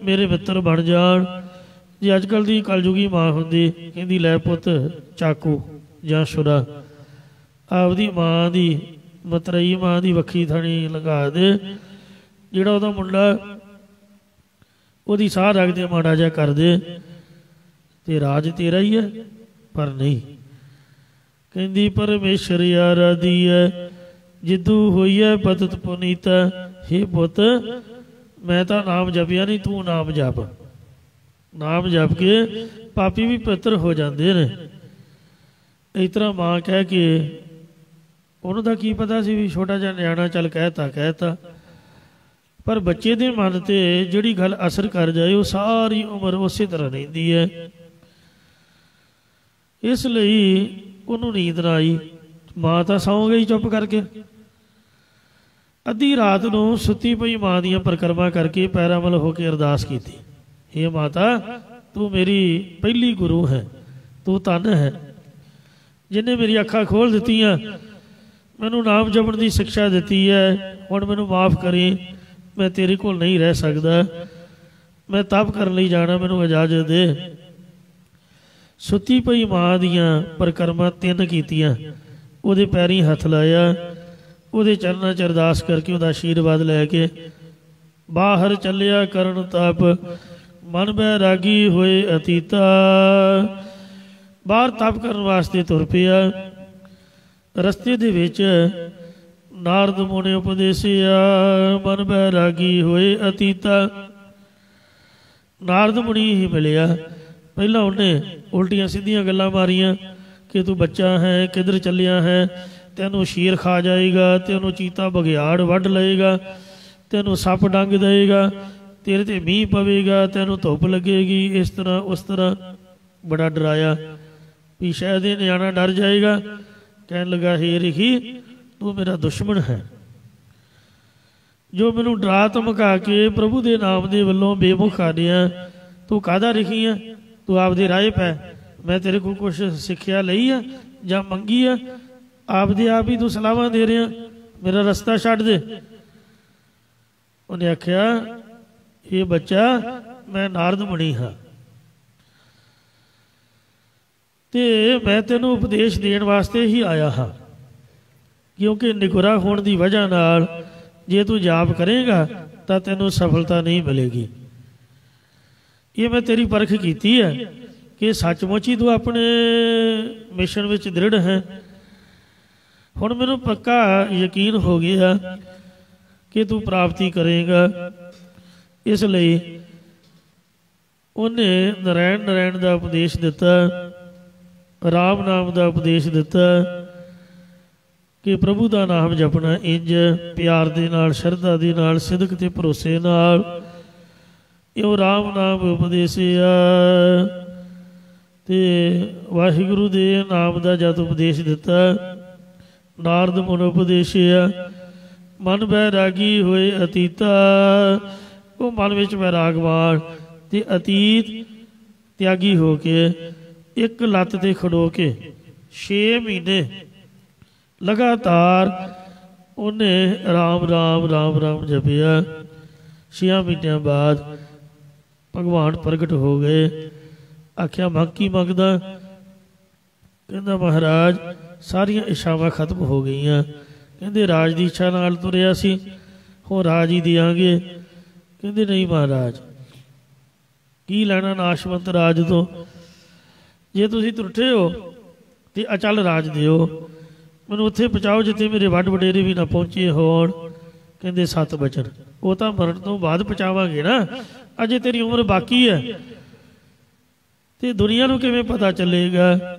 ਮੇਰੇ ਮਿੱਤਰ ਬਣ ਜਾਣ। ਜੇ ਅੱਜ ਕੱਲ੍ਹ ਦੀ ਕਲਯੁਗੀ ਮਾਂ ਹੁੰਦੀ, ਕਹਿੰਦੀ ਲੈ ਪੁੱਤ ਚਾਕੂ ਜਾਂ ਛੁਰਾ, ਆਪਦੀ ਮਾਂ ਦੀ ਮਤਰੇਈ ਮਾਂ ਦੀ ਵੱਖੀ ਥਣੀ ਲਗਾ ਦੇ, ਜਿਹੜਾ ਉਹਦਾ ਮੁੰਡਾ ਉਹਦੀ ਸਾਹ ਰੱਖਦੇ ਮਾੜਾ ਜਿਹਾ ਕਰ ਦੇ, ਤੇ ਰਾਜ ਤੇਰਾ ਹੀ ਹੈ। ਪਰ ਨਹੀਂ, ਕਹਿੰਦੀ ਪਰਮੇਸ਼ਰ ਆਰਾਧੀ ਹੈ, ਜਿੱਦੂ ਹੋਈ ਹੈ ਪਤਤ ਪੁਨੀਤਾ। ਹੇ ਪੁੱਤ, ਮੈਂ ਤਾਂ ਨਾਮ ਜਪਿਆ ਨਹੀਂ, ਤੂੰ ਨਾਮ ਜਪ। ਨਾਮ ਜਪ ਕੇ ਪਾਪੀ ਵੀ ਪਵਿੱਤਰ ਹੋ ਜਾਂਦੇ ਨੇ। ਇਸ ਤਰ੍ਹਾਂ ਮਾਂ ਕਹਿ ਕੇ, ਉਹਨੂੰ ਤਾਂ ਕੀ ਪਤਾ ਸੀ ਵੀ ਛੋਟਾ ਜਿਹਾ ਨਿਆਣਾ ਚੱਲ ਕਹਿਤਾ, ਪਰ ਬੱਚੇ ਦੇ ਮਨ 'ਤੇ ਜਿਹੜੀ ਗੱਲ ਅਸਰ ਕਰ ਜਾਏ, ਉਹ ਸਾਰੀ ਉਮਰ ਉਸੇ ਤਰ੍ਹਾਂ ਰਹਿੰਦੀ ਹੈ। ਇਸ ਲਈ ਉਹਨੂੰ ਨੀਂਦ ਨਾ ਆਈ। ਮਾਂ ਤਾਂ ਸੌਂ ਗਈ ਚੁੱਪ ਕਰਕੇ। ਅੱਧੀ ਰਾਤ ਨੂੰ ਸੁੱਤੀ ਪਈ ਮਾਂ ਦੀਆਂ ਪਰਿਕਰਮਾ ਕਰਕੇ ਪੈਰਾਂ ਵੱਲ ਹੋ ਕੇ ਅਰਦਾਸ ਕੀਤੀ, ਹੇ ਮਾਤਾ, ਤੂੰ ਮੇਰੀ ਪਹਿਲੀ ਗੁਰੂ ਹੈ, ਤੂੰ ਧੰਨ ਹੈ, ਜਿਹਨੇ ਮੇਰੀ ਅੱਖਾਂ ਖੋਲ੍ਹ ਦਿੱਤੀਆਂ, ਮੈਨੂੰ ਨਾਮ ਜਪਣ ਦੀ ਸਿੱਖਿਆ ਦਿੱਤੀ ਹੈ। ਹੁਣ ਮੈਨੂੰ ਮਾਫ਼ ਕਰੀ, ਮੈਂ ਤੇਰੇ ਕੋਲ ਨਹੀਂ ਰਹਿ ਸਕਦਾ, ਮੈਂ ਤਪ ਕਰਨ ਲਈ ਜਾਣਾ, ਮੈਨੂੰ ਇਜਾਜ਼ਤ ਦੇ। ਸੁੱਤੀ ਪਈ ਮਾਂ ਦੀਆਂ ਪਰਿਕਰਮਾ 3 ਕੀਤੀਆਂ, ਉਹਦੇ ਪੈਰੀਂ ਹੱਥ ਲਾਇਆ, ਉਹਦੇ ਚਰਨਾਂ 'ਚ ਅਰਦਾਸ ਕਰਕੇ ਉਹਦਾ ਆਸ਼ੀਰਵਾਦ ਲੈ ਕੇ ਬਾਹਰ ਚੱਲਿਆ ਕਰਨ ਤਪ, ਮਨ ਬੈਰਾਗੀ ਹੋਏ ਅਤੀਤਾ। ਬਾਹਰ ਤਪ ਕਰਨ ਵਾਸਤੇ ਤੁਰ ਪਿਆ। ਰਸਤੇ ਦੇ ਵਿੱਚ ਨਾਰਦ ਮੁਨੀ ਉਪਦੇਸਿਆ, ਮਨ ਬੈਰਾਗੀ ਹੋਏ ਅਤੀਤਾ। ਨਾਰਦ ਮੁਨੀ ਹੀ ਮਿਲਿਆ। ਪਹਿਲਾਂ ਉਹਨੇ ਉਲਟੀਆਂ ਸਿੱਧੀਆਂ ਗੱਲਾਂ ਮਾਰੀਆਂ ਕਿ ਤੂੰ ਬੱਚਾ ਹੈ, ਕਿੱਧਰ ਚੱਲਿਆ ਹੈ, ਤੈਨੂੰ ਸ਼ੇਰ ਖਾ ਜਾਏਗਾ, ਤੈਨੂੰ ਚੀਤਾ ਬਘਿਆੜ ਵੱਢ ਲਏਗਾ, ਤੈਨੂੰ ਸੱਪ ਡੰਗ ਦੇਏਗਾ, ਤੇਰੇ 'ਤੇ ਮੀਂਹ ਪਵੇਗਾ, ਤੈਨੂੰ ਧੁੱਪ ਲੱਗੇਗੀ, ਇਸ ਤਰ੍ਹਾਂ ਉਸ ਤਰ੍ਹਾਂ ਬੜਾ ਡਰਾਇਆ ਵੀ ਸ਼ਾਇਦ ਇਹ ਨਿਆਣਾ ਡਰ ਜਾਏਗਾ। ਕਹਿਣ ਲੱਗਾ, ਹੇ ਰਿਖੀ, ਤੂੰ ਮੇਰਾ ਦੁਸ਼ਮਣ ਹੈ, ਜੋ ਮੈਨੂੰ ਡਰਾ ਧਮਕਾ ਕੇ ਪ੍ਰਭੂ ਦੇ ਨਾਮ ਦੇ ਵੱਲੋਂ ਬੇਮੁਖ ਕਾਢਿਆ। ਤੂੰ ਕਾਹਦਾ ਰਿਖੀ ਆ? ਤੂੰ ਆਪਦੇ ਰਾਹ ਪੈ। ਮੈਂ ਤੇਰੇ ਕੋਲ ਕੁਛ ਸਿੱਖਿਆ ਲਈ ਆ ਜਾਂ ਮੰਗੀ ਆ? ਆਪਦੇ ਆਪ ਹੀ ਤੂੰ ਸਲਾਹਾਂ ਦੇ ਰਿਹਾ, ਮੇਰਾ ਰਸਤਾ ਛੱਡ ਦੇ। ਉਹਨੇ ਆਖਿਆ, ਇਹ ਬੱਚਾ, ਮੈਂ ਨਾਰਦ ਮੁਨੀ ਹਾਂ, ਤੇ ਮੈਂ ਤੈਨੂੰ ਉਪਦੇਸ਼ ਦੇਣ ਵਾਸਤੇ ਹੀ ਆਇਆ ਹਾਂ, ਕਿਉਂਕਿ ਨਿਗੁਰਾ ਹੋਣ ਦੀ ਵਜ੍ਹਾ ਨਾਲ ਜੇ ਤੂੰ ਜਾਪ ਕਰੇਗਾ ਤਾਂ ਤੈਨੂੰ ਸਫਲਤਾ ਨਹੀਂ ਮਿਲੇਗੀ। ਇਹ ਮੈਂ ਤੇਰੀ ਪਰਖ ਕੀਤੀ ਹੈ ਕਿ ਸੱਚਮੁੱਚ ਹੀ ਤੂੰ ਆਪਣੇ ਮਿਸ਼ਨ ਵਿੱਚ ਦ੍ਰਿੜ ਹੈ। ਹੁਣ ਮੈਨੂੰ ਪੱਕਾ ਯਕੀਨ ਹੋ ਗਿਆ ਕਿ ਤੂੰ ਪ੍ਰਾਪਤੀ ਕਰੇਗਾ। ਇਸ ਲਈ ਉਹਨੇ ਨਾਰਾਇਣ ਦਾ ਉਪਦੇਸ਼ ਦਿੱਤਾ, ਰਾਮ ਨਾਮ ਦਾ ਉਪਦੇਸ਼ ਦਿੱਤਾ ਕਿ ਪ੍ਰਭੂ ਦਾ ਨਾਮ ਜਪਣਾ ਇੰਝ ਪਿਆਰ ਦੇ ਨਾਲ, ਸ਼ਰਧਾ ਦੇ ਨਾਲ, ਸਿਦਕ ਤੇ ਭਰੋਸੇ ਨਾਲ। ਇਹ ਰਾਮ ਨਾਮ ਉਪਦੇਸਿਆ ਤੇ ਵਾਹਿਗੁਰੂ ਦੇ ਨਾਮ ਦਾ ਜਦ ਉਪਦੇਸ਼ ਦਿੱਤਾ, ਨਾਰਦ ਮੁਨ ਉਪਦੇਸਿਆ, ਮਨ ਬੈਰਾਗੀ ਹੋਏ ਅਤੀਤਾ। ਉਹ ਮਨ ਵਿੱਚ ਵੈਰਾਗਵਾਨ ਤੇ ਅਤੀਤ ਤਿਆਗੀ ਹੋ ਕੇ ਇੱਕ ਲੱਤ ਤੇ ਖੜੋ ਕੇ 6 ਮਹੀਨੇ ਲਗਾਤਾਰ ਉਹਨੇ ਰਾਮ ਰਾਮ ਰਾਮ ਰਾਮ ਜਪਿਆ। 6 ਮਹੀਨਿਆਂ ਬਾਅਦ ਭਗਵਾਨ ਪ੍ਰਗਟ ਹੋ ਗਏ। ਆਖਿਆ, ਮੰਗ ਕੀ ਮੰਗਦਾ? ਕਹਿੰਦਾ, ਮਹਾਰਾਜ, ਸਾਰੀਆਂ ਇੱਛਾਵਾਂ ਖਤਮ ਹੋ ਗਈਆਂ। ਕਹਿੰਦੇ, ਰਾਜ ਦੀ ਇੱਛਾ ਨਾਲ ਤੁਰਿਆ ਸੀ, ਹੁਣ ਰਾਜ ਹੀ ਦਿਆਂਗੇ। ਕਹਿੰਦੇ, ਨਹੀਂ ਮਹਾਰਾਜ, ਕੀ ਲੈਣਾ ਨਾਸ਼ਵੰਤ ਰਾਜ ਤੋਂ। ਜੇ ਤੁਸੀਂ ਤੁਰਠੇ ਹੋ ਤੇ ਅਚਲ ਰਾਜ ਦਿਓ, ਮੈਨੂੰ ਉੱਥੇ ਪਹੁੰਚਾਓ ਜਿੱਥੇ ਮੇਰੇ ਵੱਡ ਵਡੇਰੇ ਵੀ ਨਾ ਪਹੁੰਚੇ ਹੋਣ। ਕਹਿੰਦੇ 7 ਬਚਨ। ਉਹ ਤਾਂ ਮਰਨ ਤੋਂ ਬਾਅਦ ਪਹੁੰਚਾਵਾਂਗੇ ਨਾ, ਅਜੇ ਤੇਰੀ ਉਮਰ ਬਾਕੀ ਹੈ ਤੇ ਦੁਨੀਆ ਨੂੰ ਕਿਵੇਂ ਪਤਾ ਚੱਲੇਗਾ।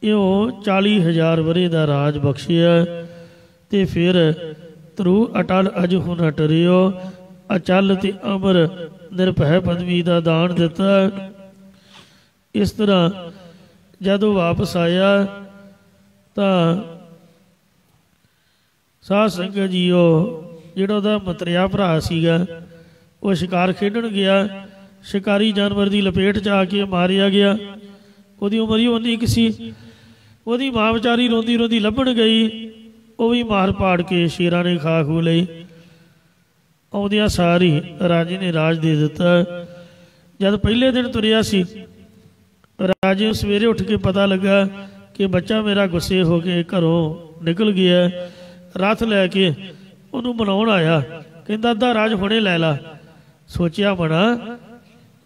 ਇਉਂ 40,000 ਵਰੇ ਦਾ ਰਾਜ ਬਖਸ਼ਿਆ ਤੇ ਫਿਰ ਧਰੂ ਅਟਲ ਅਜਹੁ ਨ ਟਰਿਓ, ਅਚਲ ਤੇ ਅਮਰ ਨਿਰਭੈ ਪਦਵੀ ਦਾ ਦਾਨ ਦਿੱਤਾ। ਇਸ ਤਰ੍ਹਾਂ ਜਦੋਂ ਵਾਪਸ ਆਇਆ ਤਾਂ ਸਾਧ ਸੰਗਤ ਜੀਓ, ਜਿਹੜਾ ਉਹਦਾ ਮਤਰਿਆ ਭਰਾ ਸੀਗਾ, ਉਹ ਸ਼ਿਕਾਰ ਖੇਡਣ ਗਿਆ, ਸ਼ਿਕਾਰੀ ਜਾਨਵਰ ਦੀ ਲਪੇਟ 'ਚ ਆ ਕੇ ਮਾਰਿਆ ਗਿਆ। ਉਹਦੀ ਉਮਰ ਹੀ ਉਨੀ ਕੁ ਸੀ। ਉਹਦੀ ਮਾਂ ਵਿਚਾਰੀ ਰੋਂਦੀ ਰੋਂਦੀ ਲੱਭਣ ਗਈ, ਉਹ ਵੀ ਮਾਰ ਪਾੜ ਕੇ ਸ਼ੇਰਾਂ ਨੇ ਖਾ ਖੂ ਲਈ। ਆਉਂਦਿਆਂ ਸਾਰੀ ਰਾਜੇ ਨੇ ਰਾਜ ਦੇ ਦਿੱਤਾ। ਜਦ ਪਹਿਲੇ ਦਿਨ ਤੁਰਿਆ ਸੀ, ਰਾਜੇ ਨੂੰ ਸਵੇਰੇ ਉੱਠ ਕੇ ਪਤਾ ਲੱਗਾ ਕਿ ਬੱਚਾ ਮੇਰਾ ਗੁੱਸੇ ਹੋ ਕੇ ਘਰੋਂ ਨਿਕਲ ਗਿਆ। ਰੱਥ ਲੈ ਕੇ ਉਹਨੂੰ ਮਨਾਉਣ ਆਇਆ, ਕਹਿੰਦਾ ਅੱਧਾ ਰਾਜ ਹੁਣੇ ਲੈ ਲਾ। ਸੋਚਿਆ ਬਣਾ,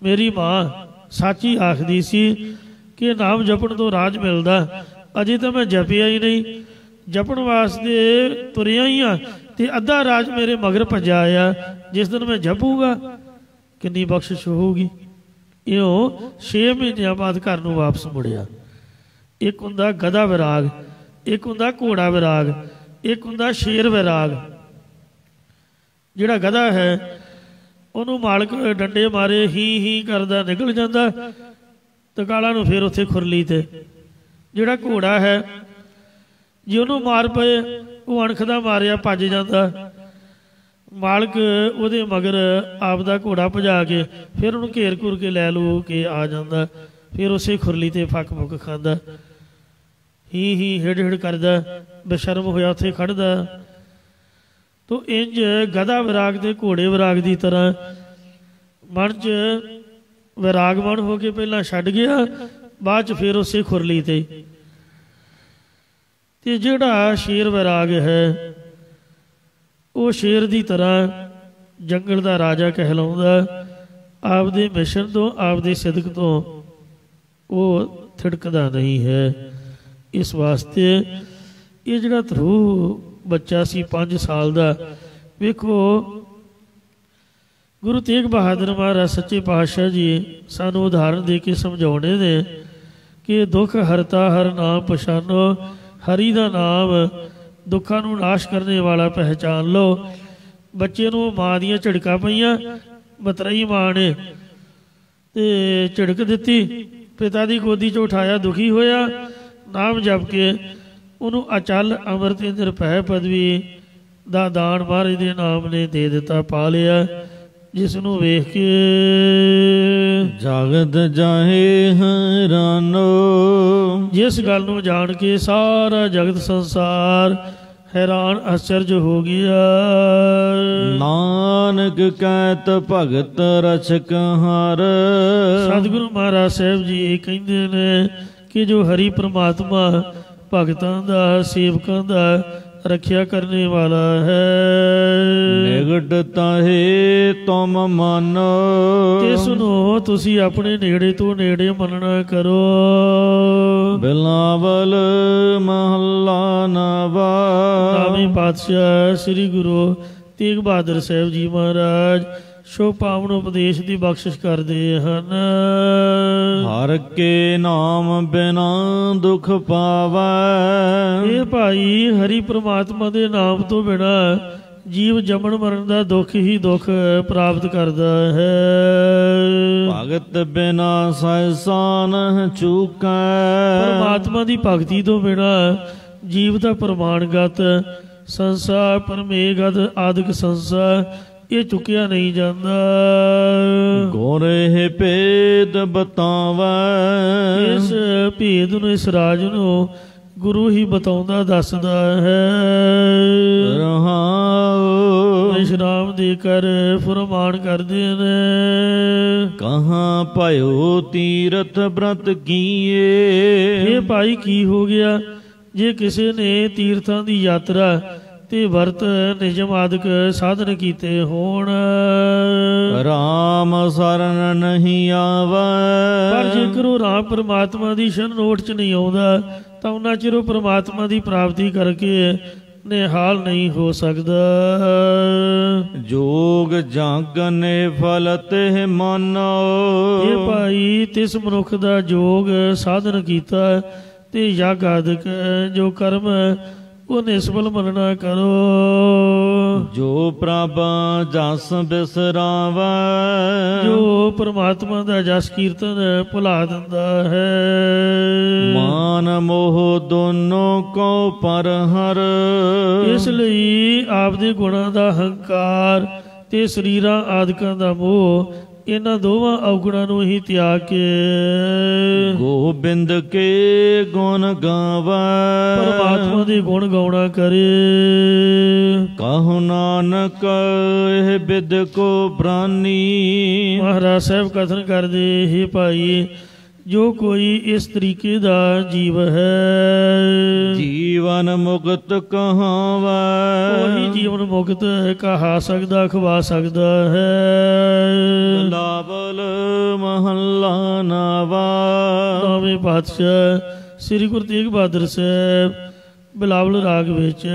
ਮੇਰੀ ਮਾਂ ਸੱਚੀ ਆਖਦੀ ਸੀ ਕਿ ਨਾਮ ਜਪਣ ਤੋਂ ਰਾਜ ਮਿਲਦਾ, ਅਜੇ ਤਾਂ ਮੈਂ ਜਪਿਆ ਹੀ ਨਹੀਂ। ਜਪਣ ਵਾਸਤੇ ਤੁਰਿਆ ਹੀ ਆ ਤੇ ਅੱਧਾ ਰਾਜ ਮੇਰੇ ਮਗਰ ਭੱਜਾ ਆਇਆ। ਜਿਸ ਦਿਨ ਮੈਂ ਜਪੂਗਾ ਕਿੰਨੀ ਬਖਸ਼ਿਸ਼ ਹੋਊਗੀ। ਇਉਂ 6 ਮਹੀਨਿਆਂ ਬਾਅਦ ਘਰ ਨੂੰ ਵਾਪਸ ਮੁੜਿਆ। ਇੱਕ ਹੁੰਦਾ ਗਧਾ ਵਿਰਾਗ, ਇੱਕ ਹੁੰਦਾ ਘੋੜਾ ਵਿਰਾਗ, ਇੱਕ ਹੁੰਦਾ ਸ਼ੇਰ ਵਿਰਾਗ। ਜਿਹੜਾ ਗਧਾ ਹੈ ਉਹਨੂੰ ਮਾਲਕ ਡੰਡੇ ਮਾਰੇ ਹੀ ਕਰਦਾ ਨਿਕਲ ਜਾਂਦਾ, ਤਕਾਲਾ ਨੂੰ ਫਿਰ ਉੱਥੇ ਖੁਰਲੀ ਤੇ। ਜਿਹੜਾ ਘੋੜਾ ਹੈ ਜੇ ਉਹਨੂੰ ਮਾਰ ਪਏ, ਉਹ ਅਣਖ ਦਾ ਮਾਰਿਆ ਭੱਜ ਜਾਂਦਾ। ਮਾਲਕ ਉਹਦੇ ਮਗਰ ਆਪਦਾ ਘੋੜਾ ਭਜਾ ਕੇ ਫਿਰ ਉਹਨੂੰ ਘੇਰ ਘੁਰ ਕੇ ਲੈ ਲੂ ਕੇ ਆ ਜਾਂਦਾ। ਫਿਰ ਉਸੇ ਖੁਰਲੀ ਤੇ ਫੱਕ ਫੁੱਕ ਖਾਂਦਾ, ਹੀ ਹਿੜ ਹਿੜ ਕਰਦਾ, ਬੇਸ਼ਰਮ ਹੋਇਆ ਉੱਥੇ ਖੜਦਾ। ਤੋ ਇੰਜ ਗਧਾ ਵਿਰਾਗ ਤੇ ਘੋੜੇ ਵਿਰਾਗ ਦੀ ਤਰ੍ਹਾਂ ਮਨ 'ਚ ਵਿਰਾਗਮਨ ਹੋ ਕੇ ਪਹਿਲਾਂ ਛੱਡ ਗਿਆ, ਬਾਅਦ 'ਚ ਫਿਰ ਉਸੇ ਖੁਰਲੀ ਤੇ। ਤੇ ਜਿਹੜਾ ਸ਼ੇਰ ਵਿਰਾਗ ਹੈ, ਉਹ ਸ਼ੇਰ ਦੀ ਤਰ੍ਹਾਂ ਜੰਗਲ ਦਾ ਰਾਜਾ ਕਹਿਲਾਉਂਦਾ। ਆਪਦੇ ਮਿਸ਼ਨ ਤੋਂ, ਆਪਦੇ ਸਿਦਕ ਤੋਂ ਉਹ ਥਿੜਕਦਾ ਨਹੀਂ ਹੈ। ਇਸ ਵਾਸਤੇ ਇਹ ਜਿਹੜਾ ਧਰੂ ਬੱਚਾ ਸੀ 5 ਸਾਲ ਦਾ, ਵੇਖੋ ਗੁਰੂ ਤੇਗ ਬਹਾਦਰ ਮਹਾਰਾਜ ਸੱਚੇ ਪਾਤਸ਼ਾਹ ਜੀ ਸਾਨੂੰ ਉਦਾਹਰਨ ਦੇ ਕੇ ਸਮਝਾਉਣੇ ਨੇ ਕਿ ਦੁੱਖ ਹਰਤਾ ਹਰ ਨਾਮ ਪਛਾਨੋ। ਹਰੀ ਦਾ ਨਾਮ ਦੁੱਖਾਂ ਨੂੰ ਨਾਸ਼ ਕਰਨ ਵਾਲਾ ਪਹਿਚਾਨ ਲਓ। ਬੱਚੇ ਨੂੰ ਮਾਂ ਦੀਆਂ ਝਿੜਕਾਂ ਪਈਆਂ, ਮਤਰਈ ਮਾਂ ਨੇ ਤੇ ਝਿੜਕ ਦਿੱਤੀ, ਪਿਤਾ ਦੀ ਗੋਦੀ 'ਚ ਉਠਾਇਆ, ਦੁਖੀ ਹੋਇਆ, ਨਾਮ ਜਪ ਕੇ ਉਹਨੂੰ ਅਚਲ ਅਮਰ ਤੇ ਨਿਰਭੈ ਪਦਵੀ ਦਾ ਦਾਨ ਮਹਾਰਾਜ ਦੇ ਨਾਮ ਨੇ ਦੇ ਦਿੱਤਾ, ਪਾ ਲਿਆ। ਜਿਸ ਨੂੰ ਵੇਖ ਕੇ ਜਗਤ ਜਾਹੇ ਹੈਰਾਨੋ, ਜਿਸ ਗੱਲ ਨੂੰ ਜਾਣ ਕੇ ਸਾਰਾ ਜਗਤ ਸੰਸਾਰ ਹੈਰਾਨ ਅਚਰਜ ਹੋ ਗਿਆ। ਨਾਨਕ ਕਹਿਤ ਭਗਤ ਰਛਕ ਹਰ। ਸਤਿਗੁਰੂ ਮਹਾਰਾਜ ਸਾਹਿਬ ਜੀ ਇਹ ਕਹਿੰਦੇ ਨੇ ਕਿ ਜੋ ਹਰੀ ਪ੍ਰਮਾਤਮਾ ਭਗਤਾਂ ਦਾ, ਸੇਵਕਾਂ ਦਾ ਰੱਖਿਆ ਕਰਨੇ ਵਾਲਾ ਹੈ। ਨਿਗਟ ਤਾਹੇ ਤੁਮ ਮਾਨੋ, ਤੇ ਸੁਣੋ ਤੁਸੀਂ ਆਪਣੇ ਨੇੜੇ ਤੋਂ ਨੇੜੇ ਮੰਨਣਾ ਕਰੋ। ਬਿਲਾਵਲ ਮਹੱਲਾ ਨਵਾ। ਨਾਵੇਂ ਪਾਤਸ਼ਾਹ ਸ੍ਰੀ ਗੁਰੂ ਤੇਗ ਬਹਾਦਰ ਸਾਹਿਬ ਜੀ ਮਹਾਰਾਜ ਸ਼ੋ ਪਾਵਨ ਉਪਦੇਸ਼ ਦੀ ਬਖਸ਼ਿਸ਼ ਕਰਦੇ ਹਨ। ਹਰ ਕੇ ਨਾਮ ਬਿਨਾ ਦੁਖ ਪਾਵੈ। ਇਹ ਭਾਈ ਹਰੀ ਪ੍ਰਮਾਤਮਾ ਦੇ ਨਾਮ ਤੋਂ ਬਿਨਾ ਜੀਵ ਜੰਮਣ ਮਰਨ ਦਾ ਦੁੱਖ ਹੀ ਦੁੱਖ ਪ੍ਰਾਪਤ ਕਰਦਾ ਹੈ। ਭਗਤ ਬਿਨਾ ਸਹਿਸਾ ਨ ਚੂਕੈ। ਪਰਮਾਤਮਾ ਦੀ ਭਗਤੀ ਤੋਂ ਬਿਨਾ ਜੀਵ ਦਾ ਪ੍ਰਮਾਣਗਤ ਸੰਸਾਰ ਪਰਮੇਗਤ ਆਦਿਕ ਸੰਸਾਰ ਇਹ ਚੁੱਕਿਆ ਨਹੀਂ ਜਾਂਦਾ। ਗੋਰੇ ਭੇਦ ਬਤਾਵੈ। ਇਸ ਭੇਦ ਨੂੰ, ਇਸ ਰਾਜ ਨੂੰ ਗੁਰੂ ਹੀ ਬਤਾਉਂਦਾ ਦੱਸਦਾ ਹੈ। ਰਹਾਉ ਵਿਸ਼ਰਾਮ ਦੇ ਕਰ ਫਰਮਾਨ ਕਰਦੇ ਨੇ। ਕਹਾਂ ਭਇਓ ਤੀਰਥ ਬ੍ਰਤ ਕੀਏ। ਇਹ ਭਾਈ ਕੀ ਹੋ ਗਿਆ ਜੇ ਕਿਸੇ ਨੇ ਤੀਰਥਾਂ ਦੀ ਯਾਤਰਾ ਤੇ ਵਰਤ ਨਿਯਮ ਆਦਿਕ ਸਾਧਨ ਕੀਤੇ ਹੋਣ। ਰਾਮ ਸਰਨ ਨਹੀਂ ਆਵੈ, ਪਰ ਜੇਕਰ ਉਹ ਰਾਮ ਪਰਮਾਤਮਾ ਦੀ ਸ਼ਰਨ ਓਟ 'ਚ ਨਹੀਂ ਆਉਂਦਾ ਤਾਂ ਉਹਨਾਂ ਚਿਰ ਉਹ ਪਰਮਾਤਮਾ ਦੀ ਪ੍ਰਾਪਤੀ ਕਰਕੇ ਨਿਹਾਲ ਨਹੀਂ ਹੋ ਸਕਦਾ। ਜੋਗ ਜਗ ਨੇ ਫਲ ਤੇ ਮਾਨੋ, ਇਹ ਭਾਈ ਤਿਸ ਮਨੁੱਖ ਦਾ ਜੋਗ ਸਾਧਨ ਕੀਤਾ ਤੇ ਯੱਗ ਆਦਿਕ ਜੋ ਕਰਮ ਉਹ ਨਿਸਫਲ ਮੰਨਣਾ ਕਰੋ। ਜੋ ਪ੍ਰਭ ਜਸ ਬਿਸਰਾਵੈ, ਜੋ ਪਰਮਾਤਮਾ ਦਾ ਜਸ ਕੀਰਤਨ ਭੁਲਾ ਦਿੰਦਾ ਹੈ। ਮਾਨ ਮੋਹ ਦੋਨੋਂ ਕੋ ਪਰ ਹਰ, ਇਸ ਲਈ ਆਪਦੇ ਗੁਣਾਂ ਦਾ ਹੰਕਾਰ ਤੇ ਸਰੀਰਾਂ ਆਦਿਕਾਂ ਦਾ ਮੋਹ ਇਹਨਾਂ ਦੋਵਾਂ ਔਗੁਣਾਂ ਨੂੰ ਹੀ ਤਿਆਗ ਕੇ ਗੋਬਿੰਦ ਕੇ ਗੁਣ ਗਾਵੈ, ਪਰਮਾਤਮਾ ਦੇ ਗੁਣ ਗਾਉਣਾ ਕਰੇ। ਕਹੋ ਨਾਨਕ ਇਹ ਬਿਦ ਕੋ ਬ੍ਰਾਨੀ, ਮਹਾਰਾਜ ਸਾਹਿਬ ਕਥਨ ਕਰਦੇ, हे ਭਾਈ ਜੋ ਕੋਈ ਇਸ ਤਰੀਕੇ ਦਾ ਜੀਵ ਹੈ ਜੀਵਨ ਮੁਕਤ ਕਹਾਵੈ, ਉਹੀ ਜੀਵਨ ਮੁਕਤ ਕਹਾ ਸਕਦਾ, ਖਵਾ ਸਕਦਾ ਹੈ। ਬਿਲਾਵਲ ਮਹੱਲਾ ਨਾਵਾ, ਨੌਵੇਂ ਪਾਤਸ਼ਾਹ ਸ੍ਰੀ ਗੁਰੂ ਤੇਗ ਬਹਾਦਰ ਸਾਹਿਬ ਬਿਲਾਵਲ ਰਾਗ ਵਿੱਚ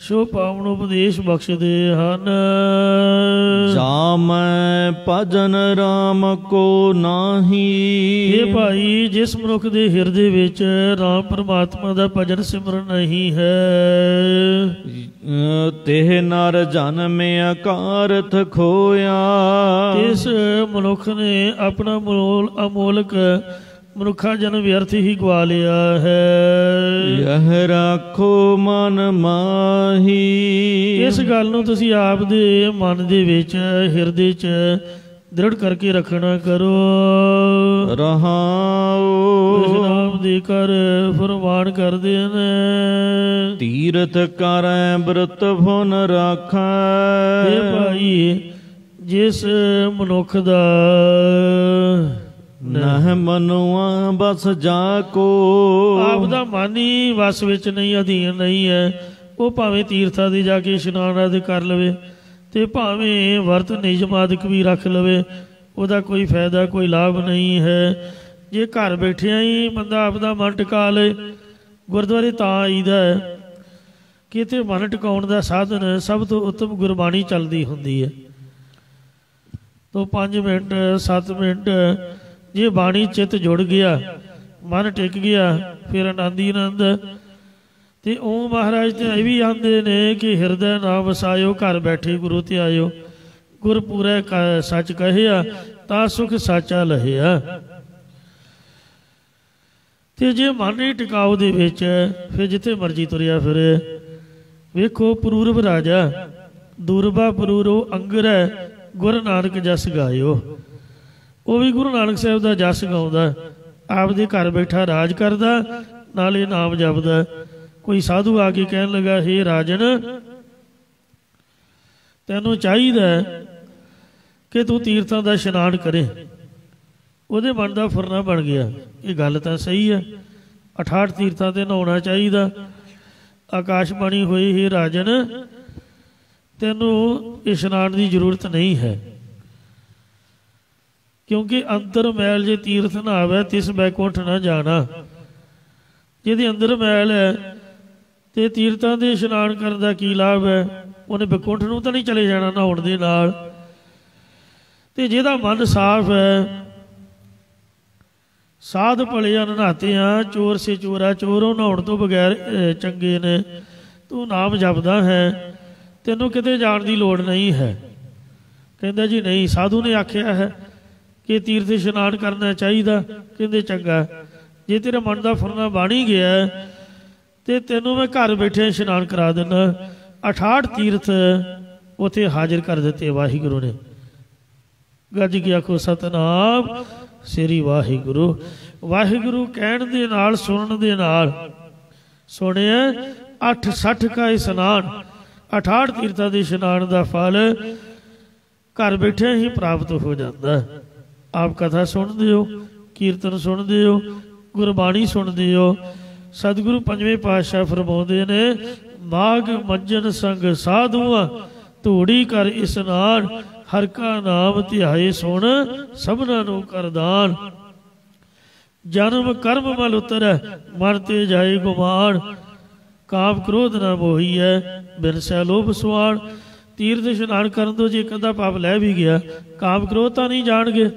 ਸ਼ੋ ਪਾਵਨ ਉਪਦੇਸ਼ ਬਖਸ਼ਦੇ ਹਨ। ਜਾ ਮੈਂ ਭਜਨ ਰਾਮ ਕੋ ਨਾਹੀ, ਇਹ ਭਾਈ ਜਿਸ ਮਨੁੱਖ ਦੇ ਹਿਰਦੇ ਵਿੱਚ ਰਾਮ ਪਰਮਾਤਮਾ ਦਾ ਭਜਨ ਸਿਮਰਨ ਨਹੀਂ ਹੈ, ਤਿਹ ਨਰ ਜਨਮਿ ਅਕਾਰਥ ਖੋਇਆ, ਇਸ ਮਨੁੱਖ ਨੇ ਆਪਣਾ ਅਮੋਲਕ ਮਨੁੱਖਾ ਜਨਮ ਵਿਅਰਥ ਹੀ ਗਵਾ ਲਿਆ ਹੈ। ਯਹ ਰਾਖੋ ਮਨ ਮਾਹੀ, ਇਸ ਗੱਲ ਨੂੰ ਤੁਸੀਂ ਆਪ ਦੇ ਮਨ ਦੇ ਵਿੱਚ ਹਿਰਦੇ 'ਚ ਦ੍ਰਿੜ ਕਰਕੇ ਰੱਖਣਾ ਕਰੋ। ਰਹਾਉ ਇਸ ਨਾਮ ਦੇ ਕਰ ਫਰਮਾਨ ਕਰਦੇ ਨੇ, ਤੀਰਥ ਕਰੈ ਬ੍ਰਤ ਫੁਨ ਰਾਖੈ, ਇਹ ਭਾਈ ਜਿਸ ਮਨੁੱਖ ਦਾ ਨਹਿ ਮਨੁਆ ਬਸ ਜਾ ਕੋ, ਆਪ ਦਾ ਮਨ ਹੀ ਵਸ ਵਿੱਚ ਨਹੀਂ, ਅਧੀਨ ਨਹੀਂ ਹੈ, ਉਹ ਭਾਵੇਂ ਤੀਰਥਾਂ ਦੇ ਜਾ ਕੇ ਇਸ਼ਨਾਨ ਆਦਿ ਕਰ ਲਵੇ ਤੇ ਭਾਵੇਂ ਵਰਤ ਨਿਯਮ ਆਦਿਕ ਵੀ ਰੱਖ ਲਵੇ, ਉਹਦਾ ਕੋਈ ਫਾਇਦਾ ਕੋਈ ਲਾਭ ਨਹੀਂ ਹੈ। ਜੇ ਘਰ ਬੈਠਿਆਂ ਹੀ ਬੰਦਾ ਆਪਦਾ ਮਨ ਟਿਕਾ ਲਏ, ਗੁਰਦੁਆਰੇ ਤਾਂ ਆਈਦਾ ਹੈ ਕਿ ਇੱਥੇ ਮਨ ਟਿਕਾਉਣ ਦਾ ਸਾਧਨ ਸਭ ਤੋਂ ਉੱਤਮ ਗੁਰਬਾਣੀ ਚੱਲਦੀ ਹੁੰਦੀ ਹੈ। ਤੋਂ 5 ਮਿੰਟ 7 ਮਿੰਟ ਜੇ ਬਾਣੀ ਚਿੱਤ ਜੁੜ ਗਿਆ, ਮਨ ਟਿਕ ਗਿਆ, ਫਿਰ ਆਨੰਦ ਹੀ ਆਨੰਦ। ਤੇ ਉਹ ਮਹਾਰਾਜ ਤੇ ਇਹ ਵੀ ਆਂਦੇ ਨੇ ਕਿ ਹਿਰਦੈ ਨਾ ਵਸਾਇਓ, ਘਰ ਬੈਠੇ ਗੁਰੂ ਤੇ ਆਇਓ, ਗੁਰ ਪੂਰੇ ਸੱਚ ਕਹਿਆ ਤਾਂ ਸੁਖ ਸਾਚਾ ਲਹਿਆ। ਤੇ ਜੇ ਮਨ ਨਹੀਂ ਟਿਕਾਓ ਦੇ ਵਿੱਚ, ਫਿਰ ਜਿੱਥੇ ਮਰਜ਼ੀ ਤੁਰਿਆ ਫਿਰੇ। ਵੇਖੋ ਪਰੂਰਵ ਰਾਜਾ ਦੂਰਬਾ ਪਰੂਰੋ ਅੰਗਰੈ ਗੁਰੂ ਨਾਨਕ ਜਸ ਗਾਇਓ, ਉਹ ਵੀ ਗੁਰੂ ਨਾਨਕ ਸਾਹਿਬ ਦਾ ਜਸ ਗਾਉਂਦਾ, ਆਪਦੇ ਘਰ ਬੈਠਾ ਰਾਜ ਕਰਦਾ, ਨਾਲੇ ਨਾਮ ਜਪਦਾ। ਕੋਈ ਸਾਧੂ ਆ ਕੇ ਕਹਿਣ ਲੱਗਾ, ਹੇ ਰਾਜਨ ਤੈਨੂੰ ਚਾਹੀਦਾ ਕਿ ਤੂੰ ਤੀਰਥਾਂ ਦਾ ਇਸ਼ਨਾਨ ਕਰੇ। ਉਹਦੇ ਮਨ ਦਾ ਫੁਰਨਾ ਬਣ ਗਿਆ, ਇਹ ਗੱਲ ਤਾਂ ਸਹੀ ਹੈ, 68 ਤੀਰਥਾਂ ਤੇ ਨਹਾਉਣਾ ਚਾਹੀਦਾ। ਆਕਾਸ਼ਬਾਣੀ ਹੋਈ, ਹੇ ਰਾਜਨ ਤੈਨੂੰ ਇਸ਼ਨਾਨ ਦੀ ਜ਼ਰੂਰਤ ਨਹੀਂ ਹੈ, ਕਿਉਂਕਿ ਅੰਤਰ ਮੈਲ ਜੇ ਤੀਰਥ ਨਾ ਆਵੇ ਤਿਸ ਬੈਕੁੰਠ ਨਾ ਜਾਣਾ। ਜਿਹਦੇ ਅੰਦਰ ਮੈਲ ਹੈ ਤੇ ਤੀਰਥਾਂ ਦੇ ਇਸ਼ਨਾਨ ਕਰਨ ਦਾ ਕੀ ਲਾਭ ਹੈ? ਉਹਨੇ ਬੈਕੁੰਠ ਨੂੰ ਤਾਂ ਨਹੀਂ ਚਲੇ ਜਾਣਾ ਨਹਾਉਣ ਦੇ ਨਾਲ। ਤੇ ਜਿਹਦਾ ਮਨ ਸਾਫ਼ ਹੈ, ਸਾਧ ਭਲੇ ਨਹਾਤੇ ਆ, ਚੋਰ ਸੇ ਚੋਰਾ ਚੋਰੋਂ, ਨਹਾਉਣ ਤੋਂ ਬਗੈਰ ਚੰਗੇ ਨੇ। ਤੂੰ ਨਾਮ ਜਪਦਾ ਹੈ, ਤੈਨੂੰ ਕਿਤੇ ਜਾਣ ਦੀ ਲੋੜ ਨਹੀਂ ਹੈ। ਕਹਿੰਦਾ ਜੀ ਨਹੀਂ, ਸਾਧੂ ਨੇ ਆਖਿਆ ਹੈ ਕਿ ਤੀਰਥ ਇਸ਼ਨਾਨ ਕਰਨਾ ਚਾਹੀਦਾ। ਕਹਿੰਦੇ ਚੰਗਾ, ਜੇ ਤੇਰੇ ਮਨ ਦਾ ਫੁਰਨਾ ਬਣ ਹੀ ਗਿਆ ਤੇ ਤੈਨੂੰ ਮੈਂ ਘਰ ਬੈਠੇ ਇਸ਼ਨਾਨ ਕਰਾ ਦਿੰਦਾ। 68 ਤੀਰਥ ਉੱਥੇ ਹਾਜ਼ਰ ਕਰ ਦਿੱਤੇ ਵਾਹਿਗੁਰੂ ਨੇ। ਗੱਜ ਕੇ ਆਖੋ ਸਤਨਾਮ ਸ੍ਰੀ ਵਾਹਿਗੁਰੂ। ਵਾਹਿਗੁਰੂ ਕਹਿਣ ਦੇ ਨਾਲ, ਸੁਣਨ ਦੇ ਨਾਲ ਸੁਣਿਆ 860 ਕਾ ਇਸ਼ਨਾਨ, 68 ਤੀਰਥਾਂ ਦੇ ਇਸ਼ਨਾਨ ਦਾ ਫਲ ਘਰ ਬੈਠੇ ਹੀ ਪ੍ਰਾਪਤ ਹੋ ਜਾਂਦਾ। ਆਪ ਕਥਾ ਸੁਣਦੇ ਹੋ, ਕੀਰਤਨ ਸੁਣਦੇ ਹੋ, ਗੁਰਬਾਣੀ ਸੁਣਦੇ ਹੋ। ਸਤਿਗੁਰੂ ਪੰਜਵੇਂ ਪਾਤਸ਼ਾਹ ਫਰਮਾਉਂਦੇ ਨੇ, ਮਾਗ ਮੰਜਨ ਸੰਗ ਸਾਧੂਆ ਧੂੜੀ ਕਰ ਇਸਨਾਨ ਹਰ ਕਾ ਨਾਮ ਧਿਆਏ ਸੁਣ ਸਭਨਾਂ ਨੂੰ ਕਰਦਾਨ ਜਨਮ ਕਰਮ ਮਲ ਉਤਰੈ ਮਨ ਤੇ ਜਾਏ ਗੁਮਾਨ ਕਾਮ ਕ੍ਰੋਧ ਨਾ ਮੋਹੀਐ ਬਿਨਸੈ ਲੋਭ ਸੁਆਣ ਤੀਰਥ ਇਸ਼ਨਾਨ ਕਰਨ ਤੋਂ ਜੇ ਇੱਕ ਅੱਧਾ ਪਾਪ ਲੈ ਵੀ ਗਿਆ ਕਾਮ ਕ੍ਰੋਧ ਤਾਂ ਨਹੀਂ ਜਾਣਗੇ